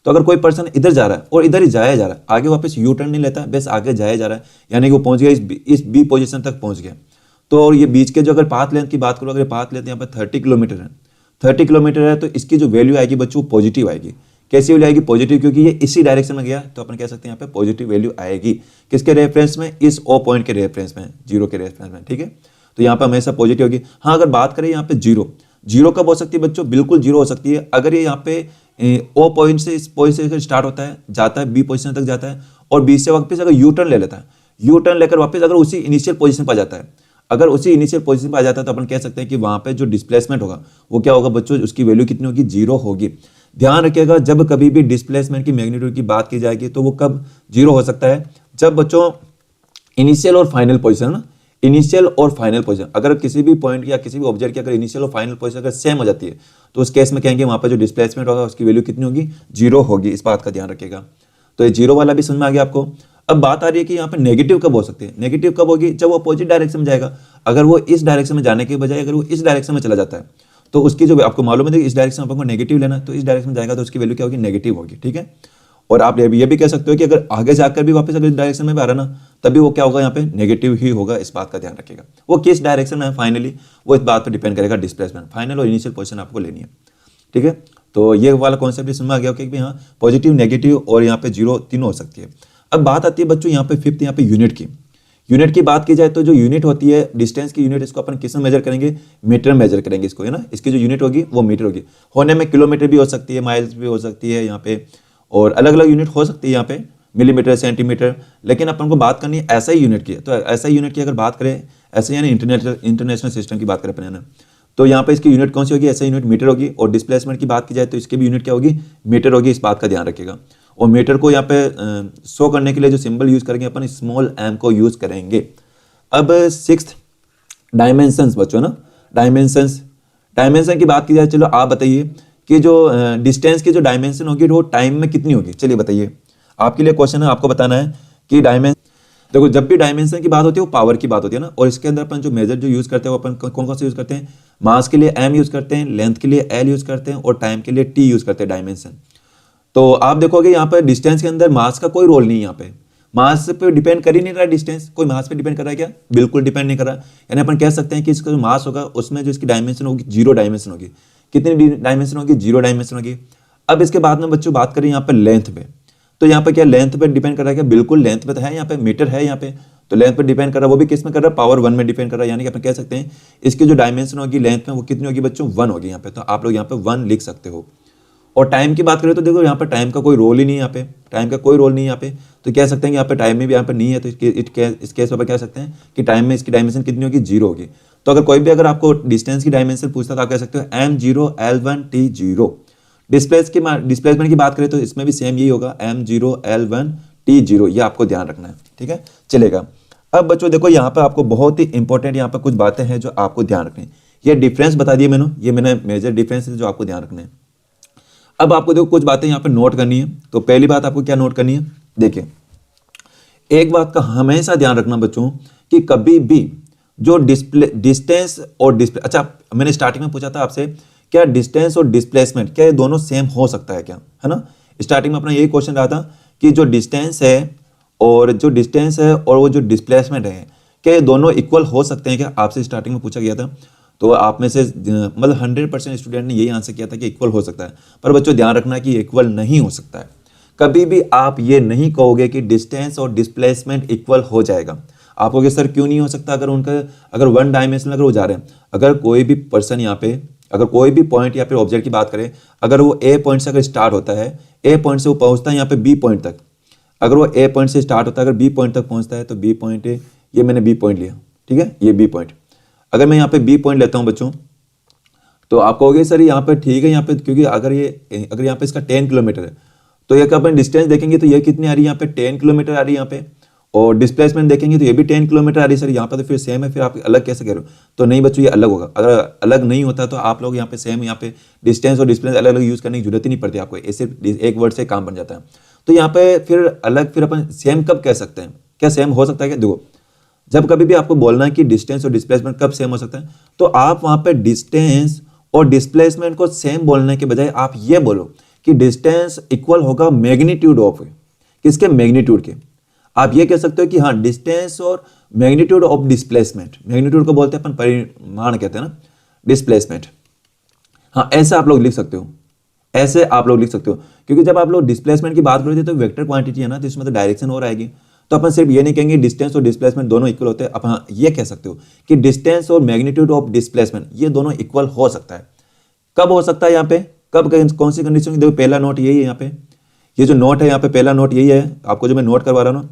तो अगर कोई पर्सन इधर जा रहा है और इधर ही जाया जा रहा है, आगे वापस यू टर्न नहीं लेता, बस आगे जाया जा रहा है, यानी कि वो पहुंच गया इस बी पोजीशन तक पहुंच गया। तो और ये बीच के जो अगर पाथ लेंथ की बात करो, अगर पाथ लेंथ यहाँ पर 30 किलोमीटर है, 30 किलोमीटर है, तो इसकी जो वैल्यू आएगी बच्चों पॉजिटिव आएगी। कैसी वैल्यू आएगी? पॉजिटिव, क्योंकि ये इसी डायरेक्शन में गया, तो अपन कह सकते हैं यहाँ पे पॉजिटिव वैल्यू आएगी। किसके रेफरेंस में? इस ओ पॉइंट के रेफरेंस में, 0 के रेफरेंस में, ठीक है। तो यहाँ पे हमेशा पॉजिटिव होगी। हाँ, अगर बात करें यहाँ पे जीरो कब हो सकती है बच्चों? बिल्कुल जीरो हो सकती है अगर ये यहाँ पे ओ पॉइंट से, इस पॉइंट से स्टार्ट होता है, जाता है बी पोजिशन तक जाता है, और बी से वापस अगर यू टर्न ले लेता है, यू टर्न लेकर वापस अगर उसी इनिशियल पोजीशन पर जाता है, अगर उसी इनिशियल पोजीशन पर आ जाता है, तो अपन कह सकते हैं कि वहाँ पे जो डिस्प्लेसमेंट होगा वो क्या होगा बच्चों? उसकी वैल्यू कितनी होगी? 0 होगी। ध्यान रखिएगा, जब कभी भी डिस्प्लेसमेंट की मैग्नीट्यूड की बात की जाएगी तो वो कब 0 हो सकता है? जब बच्चों इनिशियल और फाइनल पोजीशन ना, इनिशियल और फाइनल पोजीशन अगर किसी भी पॉइंट या किसी भी ऑब्जेक्ट की अगर इनिशियल और फाइनल पोजीशन अगर सेम हो जाती है तो उस केस में कहेंगे वहां पर जो डिस्प्लेसमेंट होगा उसकी वैल्यू कितनी होगी, 0 होगी। इस बात का ध्यान रखिएगा। तो ये 0 वाला भी समझ में आ गया आपको। अब बात आ रही है कि यहाँ पे नेगेटिव कब हो सकती है। नेगेटिव कब होगी, जब वो अपोजिट डायरेक्शन में जाएगा। अगर वो इस डायरेक्शन में जाने के बजाय अगर वो इस डायरेक्शन में चला जाता है तो उसकी जो आपको मालूम है इस डायरेक्शन में आपको नेगेटिव लेना है, तो इस डायरेक्शन में जाएगा तो उसकी वैल्यू क्या होगी, नेगेटिव होगी। ठीक है। और आप ये भी कह सकते हो कि अगर आगे जाकर भी वापस अगर इस डायरेक्शन में भी आ रहा ना तभी वो क्या होगा, यहाँ पे नेगेटिव ही होगा। इस बात का ध्यान रखिएगा। वो किस डायरेक्शन में है फाइनली वो इस बात पर डिपेंड करेगा। डिस्प्लेसमेंट फाइनल और इनिशियल पोजीशन आपको लेनी है। ठीक है। तो ये वाला कॉन्सेप्ट समझ में आ गया कि हाँ पॉजिटिव, नेगेटिव और यहाँ पे 0 तीनों हो सकती है। अब बात आती है बच्चों यहाँ पे फिफ्थ, यहाँ पे यूनिट की। यूनिट की बात की जाए तो जो यूनिट होती है डिस्टेंस की यूनिट, इसको अपन किस में मेजर करेंगे, मीटर में मेजर करेंगे इसको, है ना। इसकी जो यूनिट होगी वो मीटर होगी। होने में किलोमीटर भी हो सकती है, माइल्स भी हो सकती है यहाँ पे, और अलग अलग यूनिट हो सकती है यहाँ पे, मिलीमीटर, सेंटीमीटर। लेकिन अपन को बात करनी है ऐसा ही यूनिट की। तो ऐसा ही यूनिट की अगर बात करें, ऐसे यानी इंटरनेशनल सिस्टम की बात करें अपन, तो यहाँ पे इसकी यूनिट कौन सी होगी, ऐसा यूनिट मीटर होगी। और डिस्प्लेसमेंट की बात की जाए तो इसकी भी यूनिट क्या होगी, मीटर होगी। इस बात का ध्यान रखिएगा। और मीटर को यहाँ पे शो करने के लिए जो सिंबल यूज करेंगे अपन, स्मॉल एम को यूज करेंगे। अब सिक्स्थ डायमेंशंस बच्चों ना, डायमेंशन की बात की जाए, चलो आप बताइए कि जो डिस्टेंस की जो डायमेंशन होगी वो टाइम में कितनी होगी। चलिए बताइए, आपके लिए क्वेश्चन है, आपको बताना है कि डायमेंशन। देखो जब भी डायमेंशन की बात होती है वो पावर की बात होती है ना। और इसके अंदर अपन जो मेजर जो यूज करते हैं वो अपन कौन कौन से यूज करते हैं, मास के लिए m यूज करते हैं, लेंथ के लिए l यूज करते हैं और टाइम के लिए t यूज करते हैं डायमेंशन। तो आप देखोगे यहाँ पर डिस्टेंस के अंदर मास का कोई रोल नहीं है। यहाँ पे मास पे डिपेंड कर ही नहीं रहा डिस्टेंस। कोई मास पे डिपेंड कर रहा है क्या, बिल्कुल डिपेंड नहीं कर रहा। यानी अपन कह सकते हैं कि इसका जो मास होगा उसमें जो इसकी डायमेंशन होगी 0 डायमेंशन होगी। कितनी डायमेंशन होगी, 0 डायमेंशन होगी। अब इसके बाद में बच्चों बात करें यहाँ पे लेंथ पे, तो यहाँ पे क्या लेंथ पे डिपेंड कर रहा है क्या, बिल्कुल लेंथ पे तो है, यहाँ पे मीटर है यहाँ पे, तो लेंथ पे डिपेंड कर रहा है। वो भी किस में कर रहा है, पावर 1 में डिपेंड कर रहा है। यानी कि अपन कह सकते हैं इसकी जो डायमेंशन होगी लेंथ में वो कितनी होगी बच्चों, 1 होगी यहाँ पे। तो आप लोग यहाँ पे 1 लिख सकते हो। और टाइम की बात करें तो देखो यहाँ पे टाइम का कोई रोल ही नहीं है। यहाँ पे टाइम का कोई रोल नहीं है यहाँ पे, तो कह सकते हैं कि यहाँ पे टाइम में भी यहाँ पे नहीं है। तो इस केस पर कह सकते हैं कि टाइम में इसकी डायमेंशन कितनी होगी, 0 होगी। तो अगर कोई भी अगर आपको डिस्टेंस की डायमेंशन पूछता तो आप कह सकते हो m0 l1 t0। डिस्प्लेसमेंट की बात करें तो इसमें भी सेम यही होगा, m0 l1 t0। ये आपको ध्यान रखना है। ठीक है, चलेगा। अब बच्चों देखो यहाँ पे आपको बहुत ही इंपॉर्टेंट यहाँ पे कुछ बातें हैं जो आपको ध्यान रखनी है। ये डिफरेंस बता दिए मैंने, ये मैंने मेजर डिफरेंस है जो आपको ध्यान रखना है। अब आपको देखो कुछ बातें यहाँ पे नोट करनी है। तो पहली बात आपको क्या नोट करनी है, देखिए एक बात का हमेशा ध्यान रखना बच्चों कि कभी भी जो डिस्टेंस और अच्छा मैंने स्टार्टिंग में पूछा था आपसे क्या डिस्टेंस और डिस्प्लेसमेंट क्या ये दोनों सेम हो सकता है क्या, है ना। स्टार्टिंग में अपना यही क्वेश्चन रहा था कि जो डिस्टेंस है और वो जो डिस्प्लेसमेंट है क्या ये दोनों इक्वल हो सकते हैं क्या, आपसे स्टार्टिंग में पूछा गया था। तो आप में से मतलब 100% स्टूडेंट ने यही आंसर किया था कि इक्वल हो सकता है। पर बच्चों ध्यान रखना कि इक्वल नहीं हो सकता है। कभी भी आप ये नहीं कहोगे कि डिस्टेंस और डिस्प्लेसमेंट इक्वल हो जाएगा। आप कहोगे सर क्यों नहीं हो सकता, अगर 1 डायमेंशन अगर वो जा रहे हैं, अगर कोई भी पर्सन यहाँ पे अगर कोई भी पॉइंट या फिर ऑब्जेक्ट की बात करें, अगर वो ए पॉइंट से अगर स्टार्ट होता है, ए पॉइंट से वो पहुंचता है यहाँ पे बी पॉइंट तक, अगर वो ए पॉइंट से स्टार्ट होता है अगर बी पॉइंट तक पहुंचता है तो बी पॉइंट, ये मैंने बी पॉइंट लिया, ठीक है, ये बी पॉइंट। अगर मैं यहाँ पे बी पॉइंट लेता हूँ बच्चों तो आप कहोगे सर यहाँ पे ठीक है, यहाँ पे क्योंकि अगर यहाँ पे इसका 10 किलोमीटर है तो ये अपन डिस्टेंस देखेंगे तो ये कितनी आ रही है, यहाँ पे 10 किलोमीटर आ रही है यहाँ पे। और डिस्प्लेसमेंट देखेंगे तो ये भी 10 किलोमीटर आ रही है सर यहाँ पे, तो फिर सेम है, फिर आप अलग कैसे कह रहे हो। तो नहीं बच्चों ये अलग होगा। अगर अलग नहीं होता तो आप लोग यहाँ पे सेम, यहाँ पे डिस्टेंस और डिस्प्लेस अलग अलग यूज करने की जरूरत ही नहीं पड़ती आपको, ऐसे एक वर्ड से काम बन जाता है। तो यहाँ पे फिर अलग, फिर अपन सेम कब कह सकते हैं, क्या सेम हो सकता है क्या, देखो जब कभी भी आपको बोलना है कि डिस्टेंस और डिस्प्लेसमेंट कब सेम हो सकता है तो आप वहां पे डिस्टेंस और डिस्प्लेसमेंट को सेम बोलने के बजाय आप ये बोलो कि डिस्टेंस इक्वल होगा मैग्नीट्यूड ऑफ, किसके, मैग्नीट्यूड के। आप ये कह सकते हो कि हाँ डिस्टेंस और मैग्नीट्यूड ऑफ डिस्प्लेसमेंट, मैग्नीट्यूड को बोलते हैं अपन परिमाण कहते हैं ना, डिस्प्लेसमेंट। हाँ ऐसे आप लोग लिख सकते हो, ऐसे आप लोग लिख सकते हो, क्योंकि जब आप लोग डिस्प्लेसमेंट की बात करोगे तो वेक्टर क्वांटिटी है ना, तो इसमें तो डायरेक्शन और आएगी। तो अपन सिर्फ ये नहीं कहेंगे डिस्टेंस और डिस्प्लेसमेंट दोनों इक्वल होते हैं, आप ये कह सकते हो कि डिस्टेंस और मैग्नीट्यूड ऑफ डिस्प्लेसमेंट ये दोनों इक्वल हो सकता है। कब हो सकता है यहाँ पे, कब, कौन सी कंडीशन, देखो पहला नोट यही है यहाँ पे, ये जो नोट है यहाँ पे पहला नोट यही है आपको जो मैं नोट करवा रहा हूँ ना।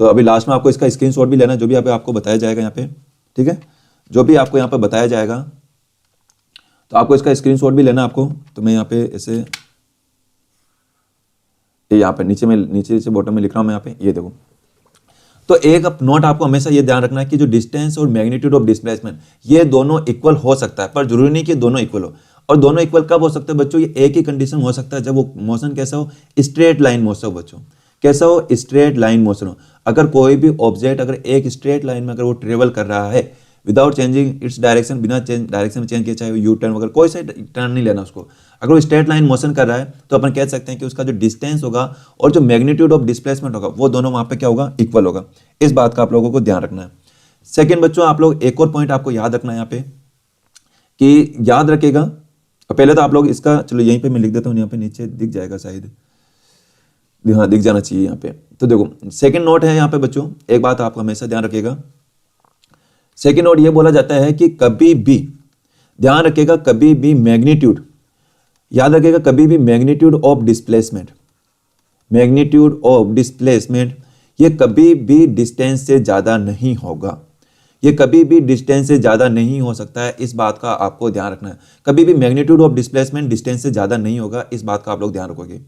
तो अभी लास्ट में आपको इसका स्क्रीनशॉट भी लेना है, जो भी आपको बताया जाएगा यहाँ पे, ठीक है, जो भी आपको यहाँ पे बताया जाएगा तो आपको इसका स्क्रीनशॉट भी लेना आपको। तो मैं यहाँ पे ऐसे यहाँ पे नीचे बॉटम में लिख रहा हूँ मैं यहाँ पे, ये देखो तो एक नोट आपको हमेशा ये ध्यान रखना है कि जो डिस्टेंस और मैग्नीट्यूड ऑफ डिस्प्लेसमेंट ये दोनों इक्वल हो सकता है, पर जरूरी नहीं कि दोनों इक्वल हो। और दोनों इक्वल कब हो सकते हैं बच्चों? ये एक ही कंडीशन हो सकता है जब वो मोशन कैसा हो, स्ट्रेट लाइन मोशन हो बच्चों। कैसा हो? स्ट्रेट लाइन मोशन हो। अगर कोई भी ऑब्जेक्ट अगर एक स्ट्रेट लाइन में अगर वो ट्रेवल कर रहा है विदाउट चेंजिंग इट्स डायरेक्शन, बिना डायरेक्शन में चेंज किए, चाहे यू टर्न वगैरह कोई सा टर्न नहीं लेना उसको, अगर वो स्ट्रेट लाइन मोशन कर रहा है तो अपन कह सकते हैं कि उसका जो डिस्टेंस होगा और जो मैग्नीट्यूड ऑफ डिस्प्लेसमेंट होगा वो दोनों वहां पे क्या होगा? इक्वल होगा। इस बात का आप लोगों को ध्यान रखना है। सेकेंड बच्चों, आप लोग एक और पॉइंट आपको याद रखना है यहाँ पे कि याद रखेगा, पहले तो आप लोग इसका, चलो यहीं पे मैं लिख देता हूँ, यहाँ पे नीचे दिख जाएगा शायद, हाँ दिख जाना चाहिए यहाँ पे। तो देखो सेकंड नोट है यहाँ पे बच्चों, एक बात आपको हमेशा ध्यान रखिएगा। सेकंड नोट ये बोला जाता है कि कभी भी ध्यान रखिएगा, कभी भी मैग्नीट्यूड, याद रखिएगा, कभी भी magnitude of displacement, magnitude of displacement ये कभी भी डिस्टेंस से ज्यादा नहीं होगा। ये कभी भी डिस्टेंस से ज्यादा नहीं हो सकता है, इस बात का आपको ध्यान रखना है। कभी भी मैग्नीट्यूड ऑफ डिस्प्लेसमेंट डिस्टेंस से ज्यादा नहीं होगा, इस बात का आप लोग ध्यान रखोगे।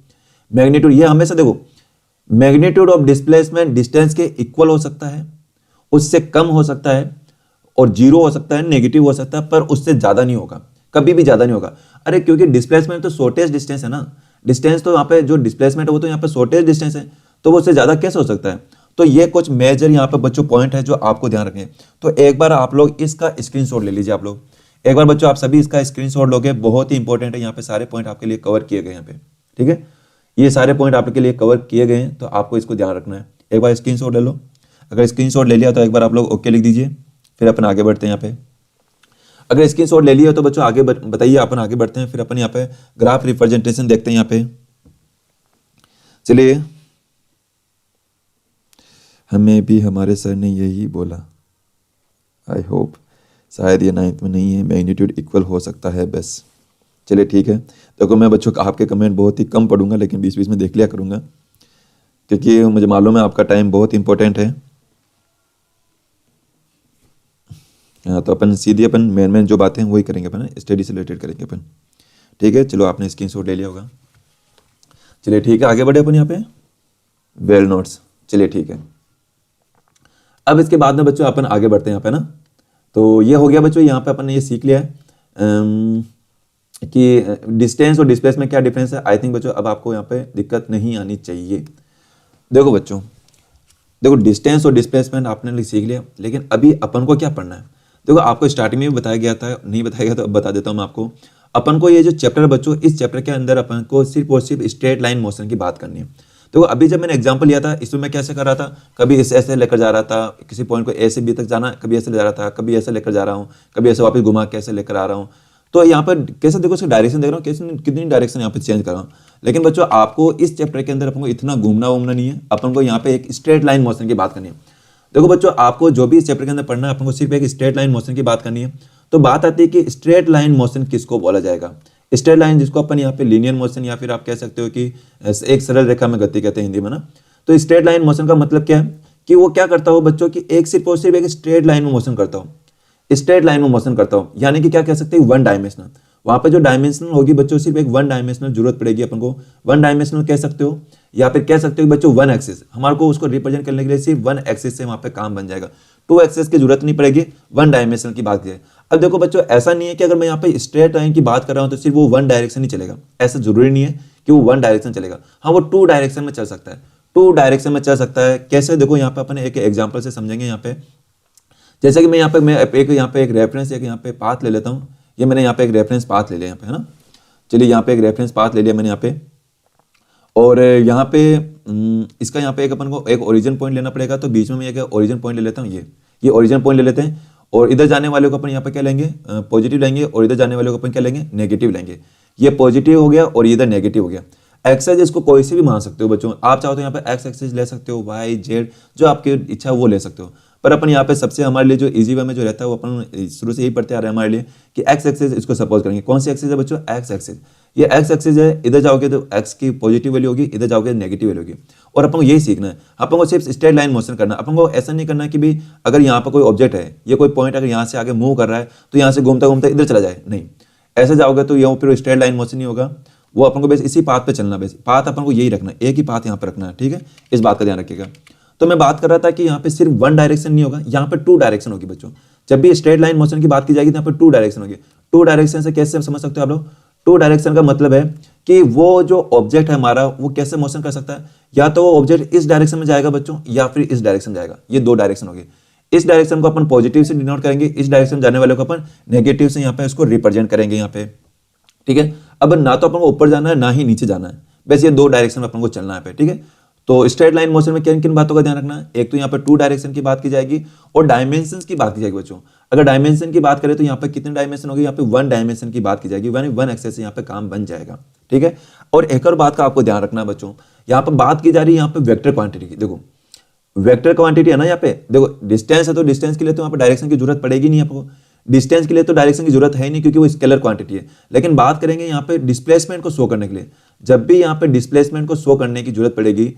मैग्नीट्यूड ये हमेशा देखो, मैग्नीट्यूड ऑफ डिस्प्लेसमेंट डिस्टेंस के इक्वल हो सकता है, उससे कम हो सकता है, और जीरो हो सकता है, नेगेटिव हो सकता है, पर उससे ज्यादा नहीं होगा, कभी भी ज्यादा नहीं होगा। अरे क्योंकि डिस्प्लेसमेंट तो शॉर्टेस्ट डिस्टेंस है ना, डिस्टेंस तो यहाँ पे जो डिस्प्लेसमेंट है वो तो यहाँ पे शॉर्टेस्ट डिस्टेंस है, तो वो उससे ज्यादा कैसे हो सकता है? तो ये कुछ मेजर यहाँ पे बच्चों पॉइंट है जो आपको ध्यान रखें। तो एक बार आप लोग इसका स्क्रीनशॉट ले लीजिए। आप लोग एक बार बच्चों आप सभी इसका स्क्रीनशॉट लोगे, बहुत ही इंपॉर्टेंट है, यहाँ पे सारे पॉइंट आपके लिए कवर किए गए यहाँ पे, ठीक है। ये सारे पॉइंट आपके लिए कवर किए गए हैं, तो आपको इसको ध्यान रखना है। एक बार स्क्रीनशॉट ले लो, अगर स्क्रीनशॉट ले लिया तो एक बार आप लोग ओके लिख दीजिए, फिर अपन आगे बढ़ते हैं। यहाँ पे अगर स्क्रीनशॉट ले लिया तो बच्चों आगे बताइए, अपन आगे बढ़ते हैं। फिर अपन यहाँ पे ग्राफ रिप्रेजेंटेशन देखते हैं। यहाँ पे चलिए, हमें भी हमारे सर ने यही बोला, आई होप शायद ये 9th में नहीं है, मैग्नीट्यूड इक्वल हो सकता है बस। चलिए ठीक है, देखो मैं बच्चों आपके कमेंट बहुत ही कम पढ़ूंगा, लेकिन बीच बीच में देख लिया करूंगा, क्योंकि मुझे मालूम है आपका टाइम बहुत इंपॉर्टेंट है। हाँ, तो अपन सीधी अपन मेन जो बातें हैं वही करेंगे, अपन स्टडी से रिलेटेड करेंगे अपन, ठीक है। चलो आपने स्क्रीनशॉट ले लिया होगा। चलिए ठीक है, आगे बढ़े अपन यहाँ पे वेल नोट्स। चलिए ठीक है, अब इसके बाद में बच्चों अपन आगे बढ़ते हैं यहाँ पे ना। तो ये हो गया बच्चों, यहाँ पे अपन ने ये सीख लिया है कि डिस्टेंस और डिस्प्लेस में क्या डिफरेंस है। आई थिंक बच्चों अब आपको यहाँ पे दिक्कत नहीं आनी चाहिए। देखो बच्चों, देखो डिस्टेंस और डिस्प्लेसमेंट आपने सीख लिया, लेकिन अभी अपन को क्या पढ़ना है? देखो आपको स्टार्टिंग में भी बताया गया था, नहीं बताया गया तो अब बता देता हूँ मैं आपको। अपन को ये जो चैप्टर है बच्चों, इस चैप्टर के अंदर अपन को सिर्फ और सिर्फ स्ट्रेट लाइन मोशन की बात करनी है। देखो अभी जब मैंने एग्जांपल लिया था, इसमें मैं कैसे कर रहा था, कभी इसे ऐसे लेकर जा रहा था, किसी पॉइंट को ए से बी तक जाना, कभी ऐसे ले जा रहा था, कभी ऐसे लेकर जा रहा हूँ, कभी ऐसे वापस घुमा के ऐसे लेकर आ रहा हूँ। तो यहाँ पर कैसे देखो इसका डायरेक्शन देख रहा हूँ, कैसे कितनी डायरेक्शन यहाँ पे चेंज कर रहा हूँ। लेकिन बच्चों आपको इस चैप्टर के अंदर अपन को इतना घूमना वूमना नहीं है, अपन को यहाँ पे एक स्ट्रेट लाइन मोशन की बात करनी है। देखो बच्चों आपको जो भी इस चैप्टर के अंदर पढ़ना है, अपन को सिर्फ एक स्ट्रेट लाइन मोशन की बात करनी है। तो बात आती है कि स्ट्रेट लाइन मोशन किसको बोला जाएगा? स्ट्रेट लाइन जिसको अपन यहाँ पे लीनियर मोशन या फिर आप कह सकते हो कि एक सरल रेखा में गति कहते हैं हिंदी में ना। तो स्ट्रेट लाइन मोशन का मतलब क्या है कि वो क्या करता हो बच्चों की एक सिर्फ और सिर्फ एक स्ट्रेट लाइन में मोशन करता हो, स्ट्रेट लाइन में मोशन करता हो, यानी कि क्या कह सकते हैं वन डायमेंशनल। वहां पे जो डायमेंशनल होगी बच्चों, सिर्फ एक वन डायमेंशनल जरूरत पड़ेगी अपन को। वन डायमेंशनल कह सकते हो या फिर कह सकते हो बच्चों वन एक्सिस, हमारे को उसको रिप्रेजेंट करने के लिए सिर्फ वन एक्सिस से वहां पे काम बन जाएगा, टू एक्सिस की जरूरत नहीं पड़ेगी वन डायमेंशनल की बात करें। अब देखो बच्चों ऐसा नहीं है कि अगर मैं यहाँ पे स्ट्रेट लाइन की बात कर रहा हूँ तो सिर्फ वो वन डायरेक्शन ही चलेगा, ऐसा जरूरी नहीं है कि वो वन डायरेक्शन चलेगा। हाँ वो टू डायरेक्शन में चल सकता है, टू डायरेक्शन में चल सकता है। कैसे? देखो यहाँ पे अपन एक एग्जाम्पल से समझेंगे। यहाँ पे जैसे कि मैं यहाँ पे एक रेफरेंस एक यहाँ पे पाथ ले लेता हूँ। ये मैंने यहाँ पे एक रेफरेंस पाथ ले लिया यहाँ पे, है ना। चलिए यहाँ पे एक रेफरेंस पाथ ले लिया मैंने यहाँ पे, और यहाँ पे इसका यहाँ पे एक अपन को एक ओरिजिन पॉइंट लेना पड़ेगा। तो बीच में मैं एक ओरिजिन पॉइंट ले लेता हूँ, ये ओरिजिन पॉइंट ले लेते हैं। और इधर जाने वाले को अपन यहाँ पे क्या लेंगे? पॉजिटिव लेंगे, और इधर जाने वाले को अपन क्या लेंगे? नेगेटिव लेंगे। ये पॉजिटिव हो गया और इधर नेगेटिव हो गया। एक्सेस इसको कोई से भी मान सकते हो बच्चों, आप चाहो तो यहाँ पे एक्स एक्सेस ले सकते हो, वाई जेड जो आपकी इच्छा वो ले सकते हो। पर अपन यहाँ पे सबसे हमारे लिए जो इजी वे में जो रहता है वो अपन शुरू से यही पढ़ते आ रहे हैं हमारे लिए कि एक्स एक्सिस इसको सपोज करेंगे। कौन सी एक्सिस है बच्चों? X axis. ये एक्स एक्सिस है, इधर जाओगे तो एक्स की पॉजिटिव वैल्यू होगी, इधर जाओगे नेगेटिव वैल्यू होगी। और अपन को यही सीखना है, अपन को सिर्फ स्ट्रेट लाइन मोशन करना है। अपन को ऐसा नहीं करना कि भी अगर यहाँ पर कोई ऑब्जेक्ट है, ये कोई पॉइंट अगर यहाँ से आगे मूव कर रहा है तो यहाँ से घूमता घूमता इधर चला जाए, नहीं। ऐसे जाओगे तो यहाँ फिर स्ट्रेट लाइन मोशन नहीं होगा। वो अपन को बस इसी पाथ पे चलना, बस पाथ अपन को यही रखना है, एक ही पाथ यहाँ पर रखना है, ठीक है। इस बात का ध्यान रखिएगा। तो मैं बात कर रहा था कि यहाँ पे सिर्फ वन डायरेक्शन नहीं होगा, यहाँ पे टू डायरेक्शन होगी बच्चों। जब भी स्ट्रेट लाइन मोशन की बात की जाएगी तो यहाँ पे टू डायरेक्शन होगी। टू डायरेक्शन से कैसे समझ सकते हो आप लोग? टू डायरेक्शन का मतलब है कि वो जो ऑब्जेक्ट है हमारा वो कैसे मोशन कर सकता है, या तो वो ऑब्जेक्ट इस डायरेक्शन में जाएगा बच्चों, या फिर इस डायरेक्शन जाएगा। ये दो डायरेक्शन होगी। इस डायरेक्शन को अपन पॉजिटिव से डिनोट करेंगे, इस डायरेक्शन जाने वाले को अपन नेगेटिव से यहाँ पे इसको रिप्रेजेंट करेंगे यहाँ पे, ठीक है। अब ना तो अपन को ऊपर जाना है ना ही नीचे जाना है, बस ये दो डायरेक्शन में अपन को चलना है पे, ठीक है। तो स्ट्रेट लाइन मोशन में किन किन बातों का ध्यान रखना है? एक तो यहाँ पे टू डायरेक्शन की बात की जाएगी और डायमेंशंस की बात की जाएगी बच्चों। अगर डायमेंशन की बात करें तो यहाँ पे कितने डायमेंशन होगी? यहाँ पे वन डायमेंशन की बात की जाएगी, वन एक्सेस से यहाँ पे काम बन जाएगा, ठीक है। और एक और बात का आपको ध्यान रखना है बच्चों, यहाँ पे बात की जा रही है यहाँ पे वेक्टर क्वांटिटी की। देखो वेक्टर क्वांटिटी है ना, यहाँ पे देखो डिस्टेंस है तो डिस्टेंस के लिए तो यहाँ पे डायरेक्शन की जरूरत पड़ेगी नहीं आपको, डिस्टेंस के लिए तो डायरेक्शन की जरूरत है ही नहीं क्योंकि वो स्केलर क्वांटिटी है। लेकिन बात करेंगे यहाँ पे डिस्प्लेसमेंट को शो करने के लिए, जब भी यहाँ पे डिस्प्लेसमेंट को शो करने की जरूरत पड़ेगी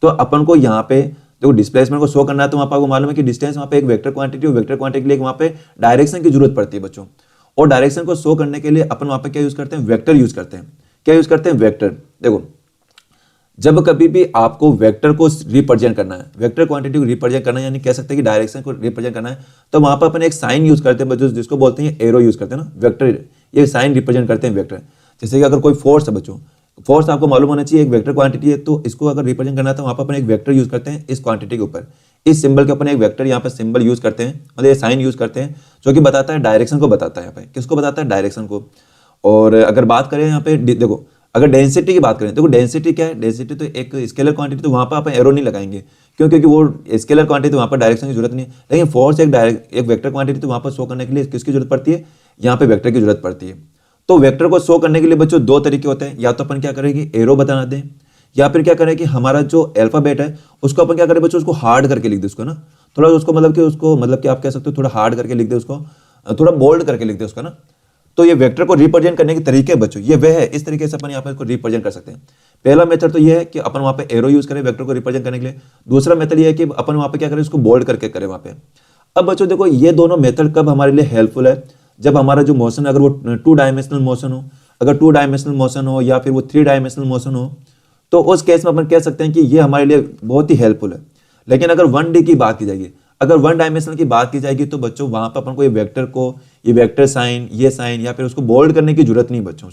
तो अपन को यहाँ पे देखो डिस्प्लेसमेंट को शो करना है तो वहाँ पर आपको मालूम है कि डिस्टेंस वहाँ पे एक वेक्टर क्वांटिटी, वेक्टर क्वांटिटी के लिए वहाँ पे डायरेक्शन की जरूरत पड़ती है बच्चों। और डायरेक्शन को शो करने के लिए अपन वहाँ पे क्या यूज करते हैं? वेक्टर यूज करते हैं। क्या यूज करते हैं? वेक्टर। देखो जब कभी भी आपको वेक्टर को रिप्रेजेंट करना है, वेक्टर क्वांटिटी को रिप्रेजेंट करना है, यानी कह सकते हैं कि डायरेक्शन को रिप्रेजेंट करना है, तो वहां पर अपन एक साइन यूज करते हैं बच्चों, जिसको बोलते हैं एरो यूज करते हैं ना, वेक्टर। ये साइन रिप्रेजेंट करते हैं वेक्टर। जैसे कि अगर कोई फोर्स है बच्चों, फोर्स आपको मालूम होना चाहिए एक वेक्टर क्वांटिटी है, तो इसको अगर रिप्रेजेंट करना है तो वहां पर अपन एक वेक्टर यूज करते हैं इस क्वांटिटी के ऊपर, इस सिंबल के अपन एक वेक्टर यहाँ पे सिंबल यूज करते हैं, मतलब ये साइन यूज करते हैं जो कि बताता है डायरेक्शन को, बताता है यहाँ पे किसको बताता है? डायरेक्शन को। और अगर बात करें यहाँ पे देखो अगर डेंसिटी की बात करें, देखो डेंसिटी क्या है? डेंसिटी तो एक स्केलर क्वांटिटी, तो वहां पर आप एरो नहीं लगाएंगे क्यों? क्योंकि वो स्केलर क्वांटिटी तो वहां पर डायरेक्शन की जरूरत नहीं है। लेकिन फोर्स एक वेक्टर क्वांटिटी, तो वहां पर शो करने के लिए किसकी जरूरत पड़ती है? यहाँ पे वेक्टर की जरूरत पड़ती है। तो वेक्टर को शो करने के लिए बच्चों दो तरीके होते हैं, या तो अपन क्या करेंगे एरो बता दें, या फिर क्या करें कि हमारा जो अल्फाबेट है उसको अपन क्या करें बच्चों, उसको हार्ड करके लिख दे उसको ना, थोड़ा उसको मतलब कि आप कह सकते हो थोड़ा हार्ड करके लिख दे उसको, थोड़ा बोल्ड करके लिख दे उसका ना। तो ये वेक्टर को रिप्रेजेंट करने के तरीके बच्चों ये वह है, इस तरीके से अपन यहाँ पे इसको रिप्रेजेंट कर सकते हैं। पहला मेथड तो ये है कि अपन वहाँ पे एरो यूज करें वेक्टर को रिप्रेजेंट करने के लिए। दूसरा मेथड ये है कि अपन वहाँ पे क्या करें, इसको बोल्ड करके करें वहाँ पे। अब बच्चों देखो ये दोनों मेथड कब हमारे लिए हेल्पफुल है? जब हमारा जो मोशन अगर वो टू डायमेंशनल मोशन हो, अगर टू डायमेंशनल मोशन हो या फिर वो थ्री डायमेंशनल मोशन हो, तो उस केस में अपन कह सकते हैं कि ये हमारे लिए बहुत ही हेल्पफुल है। लेकिन अगर 1D की बात की जाएगी, अगर वन डायमेंशनल की बात की जाएगी, तो बच्चों वहां पर अपन को ये वेक्टर साइन, ये साइन या फिर उसको बोल्ड करने की जरूरत नहीं बच्चों,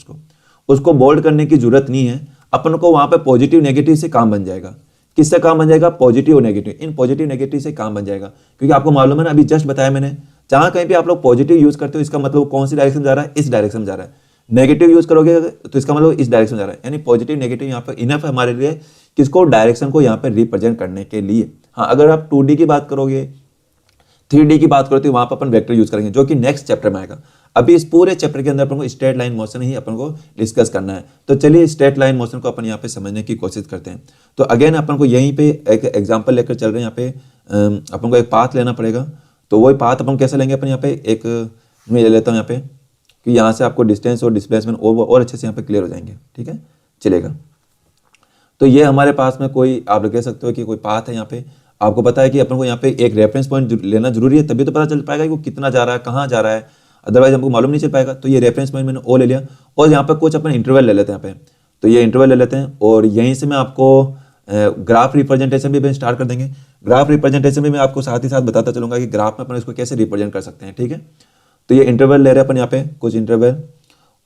उसको बोल्ड करने की जरूरत नहीं है। अपन को वहां पे पॉजिटिव नेगेटिव से काम बन जाएगा। किससे काम बन जाएगा? पॉजिटिव और नेगेटिव, इन पॉजिटिव नेगेटिव से काम बन जाएगा। क्योंकि आपको मालूम है ना, अभी जस्ट बताया मैंने, जहां कहीं भी आप लोग पॉजिटिव यूज करते हो इसका मतलब कौन सी डायरेक्शन जा रहा है? इस डायरेक्शन में जा रहा है। नेगेटिव यूज करोगे तो इसका मतलब इस डायरेक्शन जा रहा है। यानी पॉजिटिव नेगेटिव यहाँ पर इनफ है हमारे लिए किसको? डायरेक्शन को यहाँ पे रिप्रेजेंट करने के लिए। हाँ, अगर आप 2D की बात करोगे, 3D की बात करोगे तो वहां पर अपन वेक्टर यूज करेंगे, जो कि नेक्स्ट चैप्टर में आएगा। अभी इस पूरे चैप्टर के अंदर अपन को स्ट्रेट लाइन मोशन ही अपन को डिस्कस करना है। तो चलिए स्ट्रेट लाइन मोशन को अपन यहाँ पे समझने की कोशिश करते हैं। तो अगेन अपन को यहीं पे एक एग्जांपल लेकर चल रहे हैं। यहाँ पे अपन को एक पाथ लेना पड़ेगा। तो वही पाथ अपन कैसे लेंगे? अपन यहाँ पे एक मैं ले लेता हूँ यहाँ पे कि यहाँ से आपको डिस्टेंस और डिस्प्लेसमेंट और अच्छे से यहाँ पे क्लियर हो जाएंगे, ठीक है, चलेगा। तो ये हमारे पास में कोई आप कह सकते हो कि कोई पाथ है। यहाँ पे आपको पता है कि अपन को यहाँ पे एक रेफरेंस पॉइंट लेना जरूरी है, तभी तो पता चल पाएगा कि वो कितना जा रहा है, कहाँ जा रहा है, अदरवाइज हमको मालूम नहीं चल पाएगा। तो ये रेफरेंस पॉइंट मैंने ओ ले लिया और यहाँ पे कुछ अपन इंटरवल ले लेते हैं यहाँ पे। तो ये इंटरवल ले लेते हैं और यहीं से मैं आपको ग्राफ रिप्रेजेंटेशन भी स्टार्ट कर देंगे। ग्राफ रिप्रेजेंटेशन में मैं आपको साथ ही साथ बताता चलूंगा कि ग्राफ में अपन इसको कैसे रिप्रेजेंट कर सकते हैं, ठीक है। तो ये इंटरवल ले रहे हैं अपन यहाँ पे कुछ इंटरवल,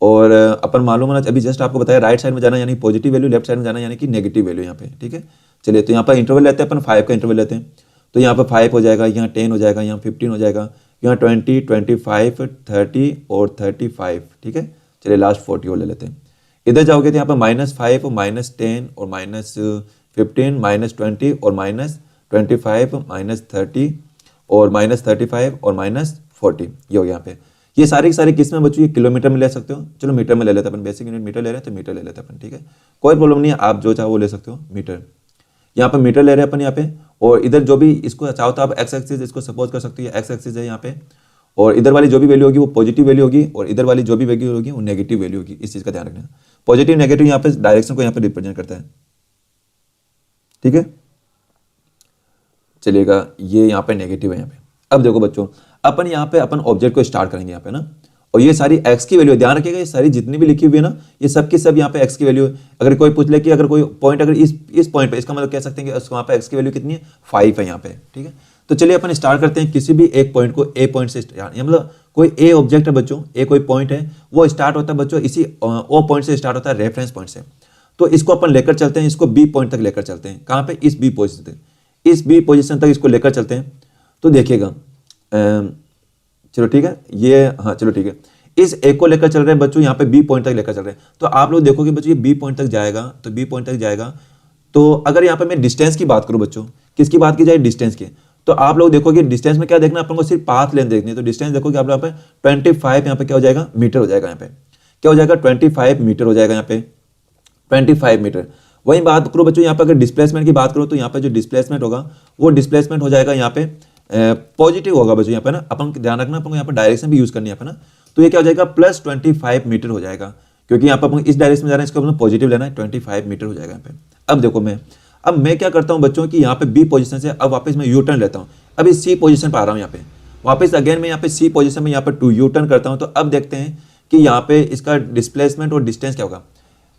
और अपन मालूम होना अभी जस्ट आपको बताया राइट साइड में जाना यानी पॉजिटिव वैल्यू, लेफ्ट साइड में जाना यानी कि नेगेटिव वैल्यू यहाँ पे, ठीक है। चलिए तो यहाँ पर इंटरवल लेते हैं अपन 5 का इंटरवल लेते हैं। तो यहाँ पर 5 हो जाएगा, यहाँ 10 हो जाएगा, यहाँ 15 हो जाएगा, यहाँ 20, 25, 30 और 35, ठीक है। चलिए लास्ट 40 और ले लेते हैं। इधर जाओगे तो यहाँ पर -5 और -10 और -15 -20 और -25 -30 और -35 और -40, ये हो गया यहाँ पे। ये सारी की सारी किस्में बच्चों ये किलोमीटर में ले सकते हो। चलो मीटर में ले लेते हैं अपन, बेसिक यूनिट मीटर ले रहे हैं तो मीटर ले लेते हैं अपन, ठीक है, कोई प्रॉब्लम नहीं है, आप जो चाहो वो ले सकते हो मीटर। यहाँ पे मीटर ले रहे हैं अपन यहाँ पे, और इधर जो भी इसको चाहो तो आप एक्स एक्सिस इसको सपोज कर सकते हो, एक्स एक्सिस है यहाँ पे, और इधर वाली जो भी वैल्यू होगी वो पॉजिटिव वैल्यू होगी और इधर वाली जो भी वैल्यू होगी वो नेगेटिव वैल्यू होगी। इस चीज का ध्यान रखना। पॉजिटिव नेगेटिव यहाँ पे डायरेक्शन को यहाँ पे रिप्रेजेंट करता है, ठीक है। चलिएगा ये यहाँ पे नेगेटिव है यहाँ पे। अब देखो बच्चों अपन यहाँ पे अपन ऑब्जेक्ट को स्टार्ट करेंगे यहाँ पे ना, और ये सारी x की वैल्यू, ध्यान रखिएगा ये सारी जितनी भी लिखी हुई है ना, ये सब की सब यहाँ पे x की वैल्यू है। अगर कोई पूछ ले कि अगर कोई पॉइंट अगर इस पॉइंट पे, इसका मतलब कह सकते हैं कि वहाँ पे x की वैल्यू कितनी है, 5 है यहाँ पे, ठीक है। तो चलिए अपन स्टार्ट करते हैं किसी भी एक पॉइंट को, ए पॉइंट से मतलब कोई ए ऑब्जेक्ट है बच्चों, ए कोई पॉइंट है, वो स्टार्ट होता है बच्चों इसी ओ पॉइंट से स्टार्ट होता है, रेफरेंस पॉइंट से। तो इसको अपन लेकर चलते हैं, इसको बी पॉइंट तक लेकर चलते हैं। कहाँ पे, इस बी पोजिशन तक, इस बी पोजिशन तक इसको लेकर चलते हैं। तो देखिएगा, चलो ठीक है, ये हाँ चलो ठीक है, इस ए को लेकर चल रहे हैं बच्चों, यहाँ पे बी पॉइंट तक लेकर चल रहे हैं। तो आप लोग देखोगे बच्चों ये बी पॉइंट तक जाएगा, तो बी पॉइंट तक जाएगा। तो अगर यहाँ पे मैं डिस्टेंस की बात करूँ बच्चों, किसकी बात की जाए, डिस्टेंस की, तो आप लोग देखोगे डिस्टेंस में क्या देखना, अपन को सिर्फ पाथ लेंथ देखनी है। तो डिस्टेंस देखोगे आप लोग यहाँ पे 25 यहाँ पे क्या हो जाएगा, मीटर हो जाएगा। यहाँ पे क्या हो जाएगा, 25 मीटर हो जाएगा, यहाँ पे 25 मीटर। वही बात करो बच्चों, यहाँ पे अगर डिस्प्लेसमेंट की बात करो, तो यहाँ पे जो डिस्प्लेसमेंट होगा वो डिस्प्लेसमेंट हो जाएगा यहाँ पे पॉजिटिव होगा बच्चों। यहाँ पे ना अपन ध्यान रखना, अपन को यहाँ पे डायरेक्शन भी यूज करनी है यहाँ पे ना। तो ये क्या हो जाएगा, +25 मीटर हो जाएगा, क्योंकि यहाँ पे अपन इस डायरेक्शन में जा रहे हैं, इसको अपन पॉजिटिव लेना है, 25 मीटर हो जाएगा यहाँ पे। अब देखो अब मैं क्या करता हूँ बच्चों की, यहाँ पे बी पोजीशन से अब वापस मैं यू टर्न लेता हूँ। अब इस सी पोजीशन पर आ रहा हूँ, यहाँ पे वापस अगेन मैं यहाँ पे सी पोजीशन में यहाँ पे 2 यू टर्न करता हूँ। तो अब देखते हैं कि यहाँ पे इसका डिस्प्लेसमेंट और डिस्टेंस क्या होगा,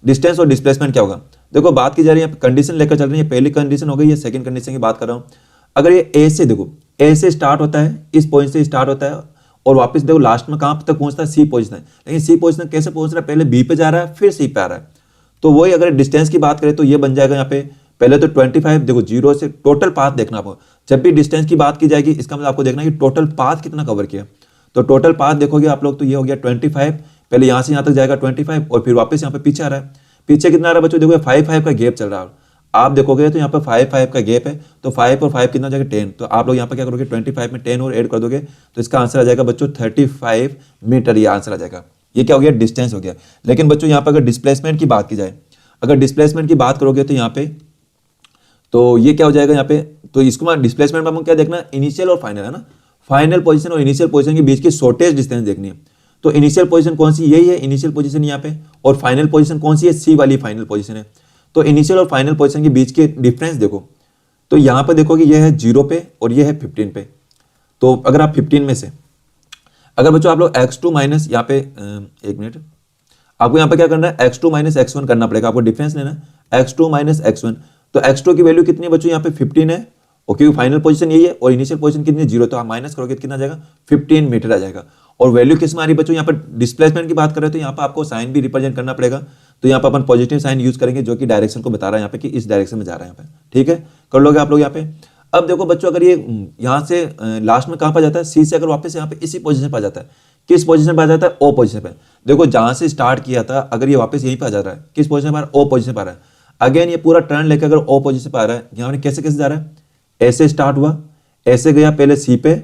डिस्टेंस और डिस्प्लेसमेंट क्या होगा। देखो बात की जा रही है, कंडीशन लेकर चल रही है, पहली कंडीशन हो गई, ये सेकंड कंडीशन की बात कर रहा हूँ। अगर ये ए से, देखो ए से स्टार्ट होता है, इस पॉइंट से स्टार्ट होता है, और वापस देखो लास्ट में कहाँ तक पहुंचता है, सी पोजीशन। लेकिन सी पोजीशन कैसे पहुंच रहा है, पहले बी पे जा रहा है फिर सी पे आ रहा है। तो वही अगर डिस्टेंस की बात करें तो ये बन जाएगा यहाँ पे, पहले तो 25, देखो 0 से टोटल पाथ देखना आपको, जब भी डिस्टेंस की बात की जाएगी इसका मतलब आपको देखना है कि टोटल पाथ कितना कवर किया। तो टोटल पाथ देखोगे आप लोग, तो ये हो गया 25, पहले यहाँ से यहाँ तक जाएगा 25, और फिर वापस यहाँ पे पीछे आ रहा है। पीछे कितना आ रहा है बच्चों, देखो 5 का गैप चल रहा है। आप देखोगे तो यहाँ पे 5 का गैप है, तो 5 और 5 कितना हो जाएगा, 10। तो आप लोग यहाँ पे क्या करोगे, 25 में 10 और ऐड कर दोगे, तो इसका आंसर आ जाएगा बच्चों 35 मीटर, ये आंसर आ जाएगा। ये क्या हो गया, डिस्टेंस हो गया। लेकिन बच्चों यहाँ पे अगर डिस्प्लेसमेंट की बात की जाए, अगर डिस्प्लेसमेंट की बात करोगे तो यहाँ पे, तो ये क्या हो जाएगा यहाँ पे, तो इसको डिस्प्लेसमेंट में हम क्या देखना, इनिशियल और फाइनल है ना, फाइनल पोजीशन और इनिशियल पोजीशन के बीच की शॉर्टेस्ट डिस्टेंस देखनी है। तो इनिशियल पोजीशन कौन सी, यही है इनिशियल पोजीशन यहाँ पे, और फाइनल पोजीशन कौन सी है, सी वाली फाइनल पोजीशन है। तो इनिशियल और फाइनल पोजीशन के बीच के डिफरेंस देखो, तो यहाँ पे देखोगे ये है 0 पे और ये है 15 पे। तो अगर आप 15 में से अगर बच्चों आप लोग x2 माइनस यहाँ पे एक मिनट, आपको यहाँ पे क्या करना है, x2 माइनस x1 करना पड़ेगा, आपको डिफरेंस लेना है x2 माइनस x1। तो x2 की वैल्यू कितनी है बच्चों, यहाँ पे 15 है, और क्योंकि फाइनल पोजीशन यही है और इनिशियल पोजीशन कितनी है 0, तो आप माइनस करोगे कितना आ जाएगा, 15 मीटर आ जाएगा। और वैल्यू किस में आ रही है बच्चों, यहाँ पर डिस्प्लेसमेंट की बात करें तो यहाँ पर आपको साइन भी रिप्रेजेंट करना पड़ेगा। तो यहाँ पर अपन पॉजिटिव साइन यूज करेंगे, जो कि डायरेक्शन को बता रहा है यहाँ पे कि इस डायरेक्शन में जा रहा है यहाँ पे, ठीक है, कर लोगे आप लोग यहाँ पे। अब देखो बच्चों, अगर ये यहाँ से लास्ट में कहाँ पर जाता है, सी से अगर वापस यहाँ पे इसी पोजीशन पर आ जाता है, किस पोजीशन पर आ जाता है, ओ पोजीशन पे। देखो जहाँ से स्टार्ट किया था, अगर ये वापस यहीं पर आ जा रहा है, किस पोजीशन पर, ओ पोजीशन पर आ रहा है। अगेन ये पूरा टर्न लेकर अगर ओ पोजीशन पर आ रहा है, यहाँ पे कैसे कैसे जा रहा है, ऐसे स्टार्ट हुआ, ऐसे गया पहले सी पे,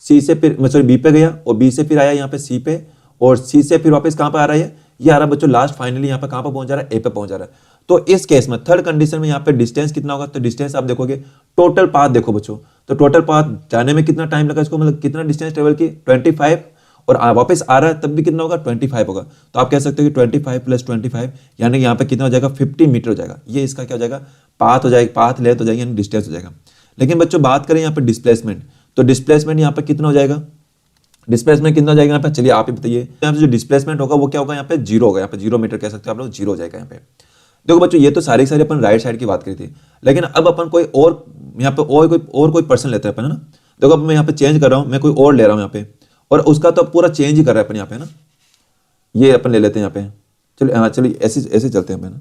सी से फिर मतलब बी पे गया, और बी से फिर आया यहाँ पे सी पे, और सी से फिर वापस कहाँ पर आ रहा है, ये आ रहा है बच्चों लास्ट फाइनली यहाँ पे कहाँ पर पहुंच जा रहा है, ए पे पहुंच जा रहा है। तो इस केस में थर्ड कंडीशन में यहाँ पे डिस्टेंस कितना होगा, तो डिस्टेंस आप देखोगे, टोटल पाथ देखो बच्चों, तो टोटल पाथ जाने में कितना टाइम लगा इसको, मतलब कितना डिस्टेंस ट्रेवल की 25, और वापस आ रहा है तब भी कितना होगा, 25 होगा। तो आप कह सकते हो कि 25 + 25 यानी कि यहाँ पे कितना हो जाएगा, 50 मीटर हो जाएगा। ये इसका क्या हो जाएगा, पाथ हो जाएगा, पाथ लेंथ हो जाएगी, यानी डिस्टेंस हो जाएगा। लेकिन बच्चों बात करें यहाँ पे डिस्प्लेसमेंट, तो डिस्प्लेसमेंट यहाँ पे कितना हो जाएगा, डिस्प्लेसमेंट कितना हो जाएगा यहाँ पे, चलिए आप ही बताइए। यहाँ पे जो डिस्प्लेसमेंट होगा वो क्या होगा, यहाँ पे 0 होगा, यहाँ पे 0 मीटर कह सकते हो आप लोग, 0 हो जाएगा यहाँ पे। देखो बच्चों ये तो सारी अपन राइट साइड की बात करी थी, लेकिन अब अपन कोई और यहाँ पे और कोई पर्सन लेते हैं अपन, है ना। देखो अब मैं यहाँ पे चेंज कर रहा हूँ, मैं कोई और ले रहा हूँ यहाँ पे, और उसका तो पूरा चेंज ही कर रहा है अपन यहाँ पे ना। ये अपन ले लेते हैं यहाँ पे, चलिए हाँ चलिए ऐसे चलते हैं अपन।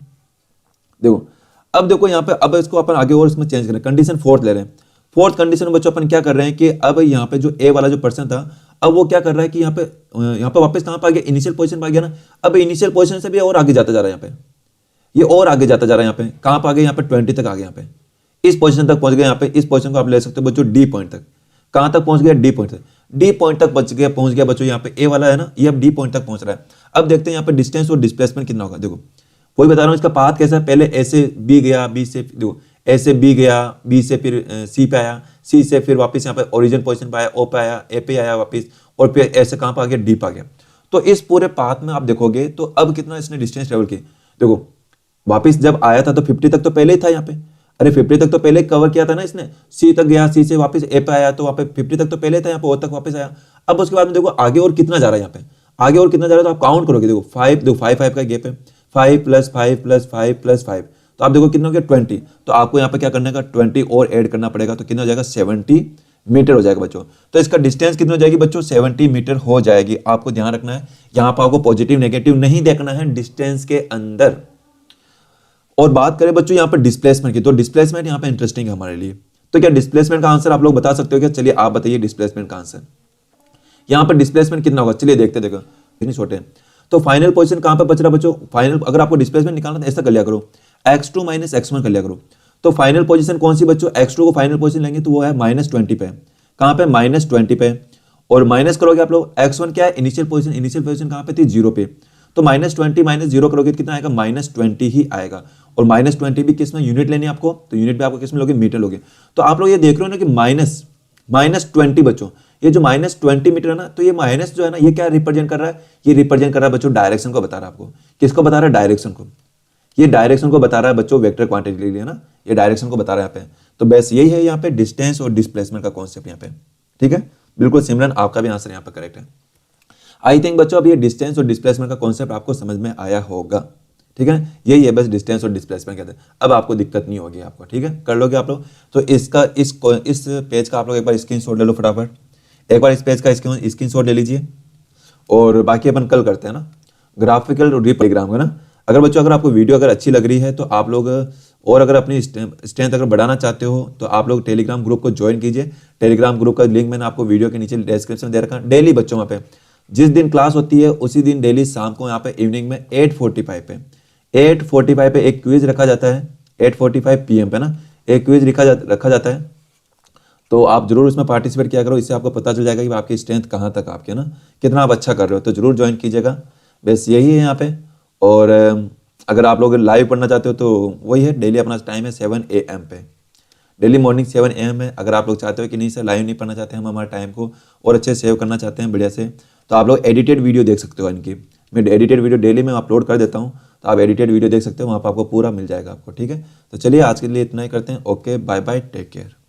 देखो अब देखो यहाँ पे, अब इसको अपन आगे और इसमें चेंज करें, कंडीशन 4 ले रहे हैं। 4th कंडीशन में बच्चों अपन क्या कर रहे हैं कि अब यहाँ पे जो ए वाला जो पर्सन था, अब वो क्या कर रहा है कि यहाँ पे वापस कहाँ पे आ गया, इनिशियल पोजीशन पे आ गया ना। अब इनिशियल पोजीशन से भी और आगे जाता जा रहा है, यहाँ पे ये और आगे जाता जा रहा है, यहाँ पे कहाँ पे आ गया, यहाँ पे 20 तक आ गया, यहाँ पे इस पोजीशन तक पहुंच गया। यहाँ पे इस पोजीशन को आप ले सकते हो बच्चों डी पॉइंट तक। कहाँ तक पहुंच गया, डी पॉइंट तक। डी पॉइंट तक पहुंच गया बच्चों, यहाँ पे ए वाला है ना, ये अब डी पॉइंट तक पहुंच रहा है। अब देखते हैं यहाँ पे डिस्टेंस और डिस्प्लेसमेंट कितना होगा। देखो वही बता रहा हूँ, इसका पाथ कैसा है, पहले ऐसे बी गया, बी से देखो ऐसे बी गया, बी से फिर सी पे आया, सी से फिर वापस यहाँ पे ओरिजिन पोजीशन पे आया, ओ पे आया, ए पे आया वापस, और फिर ऐसे कहाँ पे आ गया, डी पे आ गया। तो इस पूरे पाथ में आप देखोगे तो अब कितना इसने डिस्टेंस ट्रेवल की। देखो वापस जब आया था तो 50 तक तो पहले ही था यहाँ पे, अरे 50 तक तो पहले कवर किया था ना इसने, सी तक गया, सी से वापस ए पे आया, तो वहाँ पे 50 तक तो पहले था, यहाँ पे ओ तक वापस आया। अब उसके बाद में देखो आगे और कितना जा रहा है, यहाँ पे आगे और कितना जा रहा है तो आप काउंट करोगे, देखो 5, देखो 5 का गैप है, 5 + 5 + 5 + 5, तो आप देखो कितना हो गया 20। तो आपको यहाँ पे क्या करने का 20 और ऐड करना पड़ेगा, तो कितना हो जाएगा 70 मीटर हो जाएगा बच्चों। तो इसका डिस्टेंस कितना हो जाएगी बच्चों 70 मीटर हो जाएगी। आपको ध्यान रखना है यहाँ पर आपको पॉजिटिव नेगेटिव नहीं देखना है डिस्टेंस के अंदर। और बात करें बच्चों यहाँ पर डिस्प्लेसमेंट की, तो डिस्प्लेसमेंट यहाँ पे इंटरेस्टिंग है हमारे लिए। तो क्या डिस्प्लेसमेंट का आंसर आप लोग बता सकते हो क्या? चलिए आप बताइए डिस्प्लेसमेंट का आंसर। यहाँ पर डिस्प्लेसमेंट कितना होगा, चलिए देखते देखो इतनी छोटे। तो फाइनल पोजीशन कहाँ पे बच रहा बच्चों, फाइनल अगर आपको डिस्प्लेसमेंट निकालना तो ऐसा कर लिया करो, x2 - x1 कर लिया करो। तो फाइनल पोजीशन कौन सी बच्चों, x2 को फाइनल पोजीशन लेंगे तो वो है -20 पे, कहाँ पे -20 पे, और माइनस करोगे आप लोग x1 क्या है इनिशियल पोजीशन कहाँ पे थी 0 पे, तो -20 - 0 करोगे तो कितना आएगा -20 ही आएगा। और -20 भी किस में यूनिट लेनी है आपको, तो यूनिट भी आपको किस में लोगे, मीटर लोगे। तो आप लोग ये देख रहे हो ना कि -20 बच्चों, ये जो -20 मीटर है ना, तो ये माइनस जो है ना ये क्या रिप्रेजेंट कर रहा है, ये रिप्रेजेंट कर रहा है बच्चों डायरेक्शन को बता रहा है आपको। किसको बता रहा है, डायरेक्शन को। ये डायरेक्शन को बता रहा है बच्चों वेक्टर क्वांटिटी के लिए ना, ये डायरेक्शन को बता रहा है यहाँ पे। तो बस यही है यहाँ पे डिस्टेंस और डिस्प्लेसमेंट का कॉन्सेप्ट यहाँ पे, ठीक है। बिल्कुल सिमरन आपका भी आंसर यहाँ पे करेक्ट है। आई थिंक बच्चों अब ये डिस्टेंस और डिस्प्लेसमेंट का कॉन्सेप्ट आपको समझ में आया होगा, ठीक है। यही है बस डिस्टेंस और डिस्प्लेसमेंट कहते हैं। अब आपको दिक्कत नहीं होगी आपको, ठीक है, कर लोगे आप लोग। तो इसका इस पेज का आप लोग एक बार स्क्रीनशॉट ले लो फटाफट, एक बार इस पेज का स्क्रीनशॉट ले लीजिए, और बाकी अपन कल करते हैं ना ग्राफिकल रिप्रोग्राम का ना। अगर बच्चों अगर आपको वीडियो अगर अच्छी लग रही है तो आप लोग, और अगर अपनी स्ट्रेंथ अगर बढ़ाना चाहते हो तो आप लोग टेलीग्राम ग्रुप को ज्वाइन कीजिए। टेलीग्राम ग्रुप का लिंक मैंने आपको वीडियो के नीचे डिस्क्रिप्शन में दे रखा है। डेली बच्चों वहाँ पे जिस दिन क्लास होती है उसी दिन डेली शाम को यहाँ पे इवनिंग में 8:45 पे एक क्विज रखा जाता है, 8:45 PM पे ना एक क्विज रखा जाता है। तो आप जरूर उसमें पार्टिसिपेट किया करो, इससे आपको पता चल जाएगा कि आपकी स्ट्रेंथ कहाँ तक आपके ना कितना आप अच्छा कर रहे हो। तो जरूर ज्वाइन कीजिएगा, बस यही है यहाँ पे। और अगर आप लोग लाइव पढ़ना चाहते हो तो वही है, डेली अपना टाइम है 7 AM पे, डेली मॉर्निंग 7 AM है। अगर आप लोग चाहते हो कि नहीं सर लाइव नहीं पढ़ना चाहते, हम हमारे टाइम को और अच्छे सेव करना चाहते हैं बढ़िया से, तो आप लोग एडिटेड वीडियो देख सकते हो इनकी। मैं एडिटेड वीडियो डेली में अपलोड कर देता हूँ, तो आप एडिटेड वीडियो देख सकते हो, वहाँ पर आपको पूरा मिल जाएगा आपको, ठीक है। तो चलिए आज के लिए इतना ही करते हैं। Okay bye bye, take care.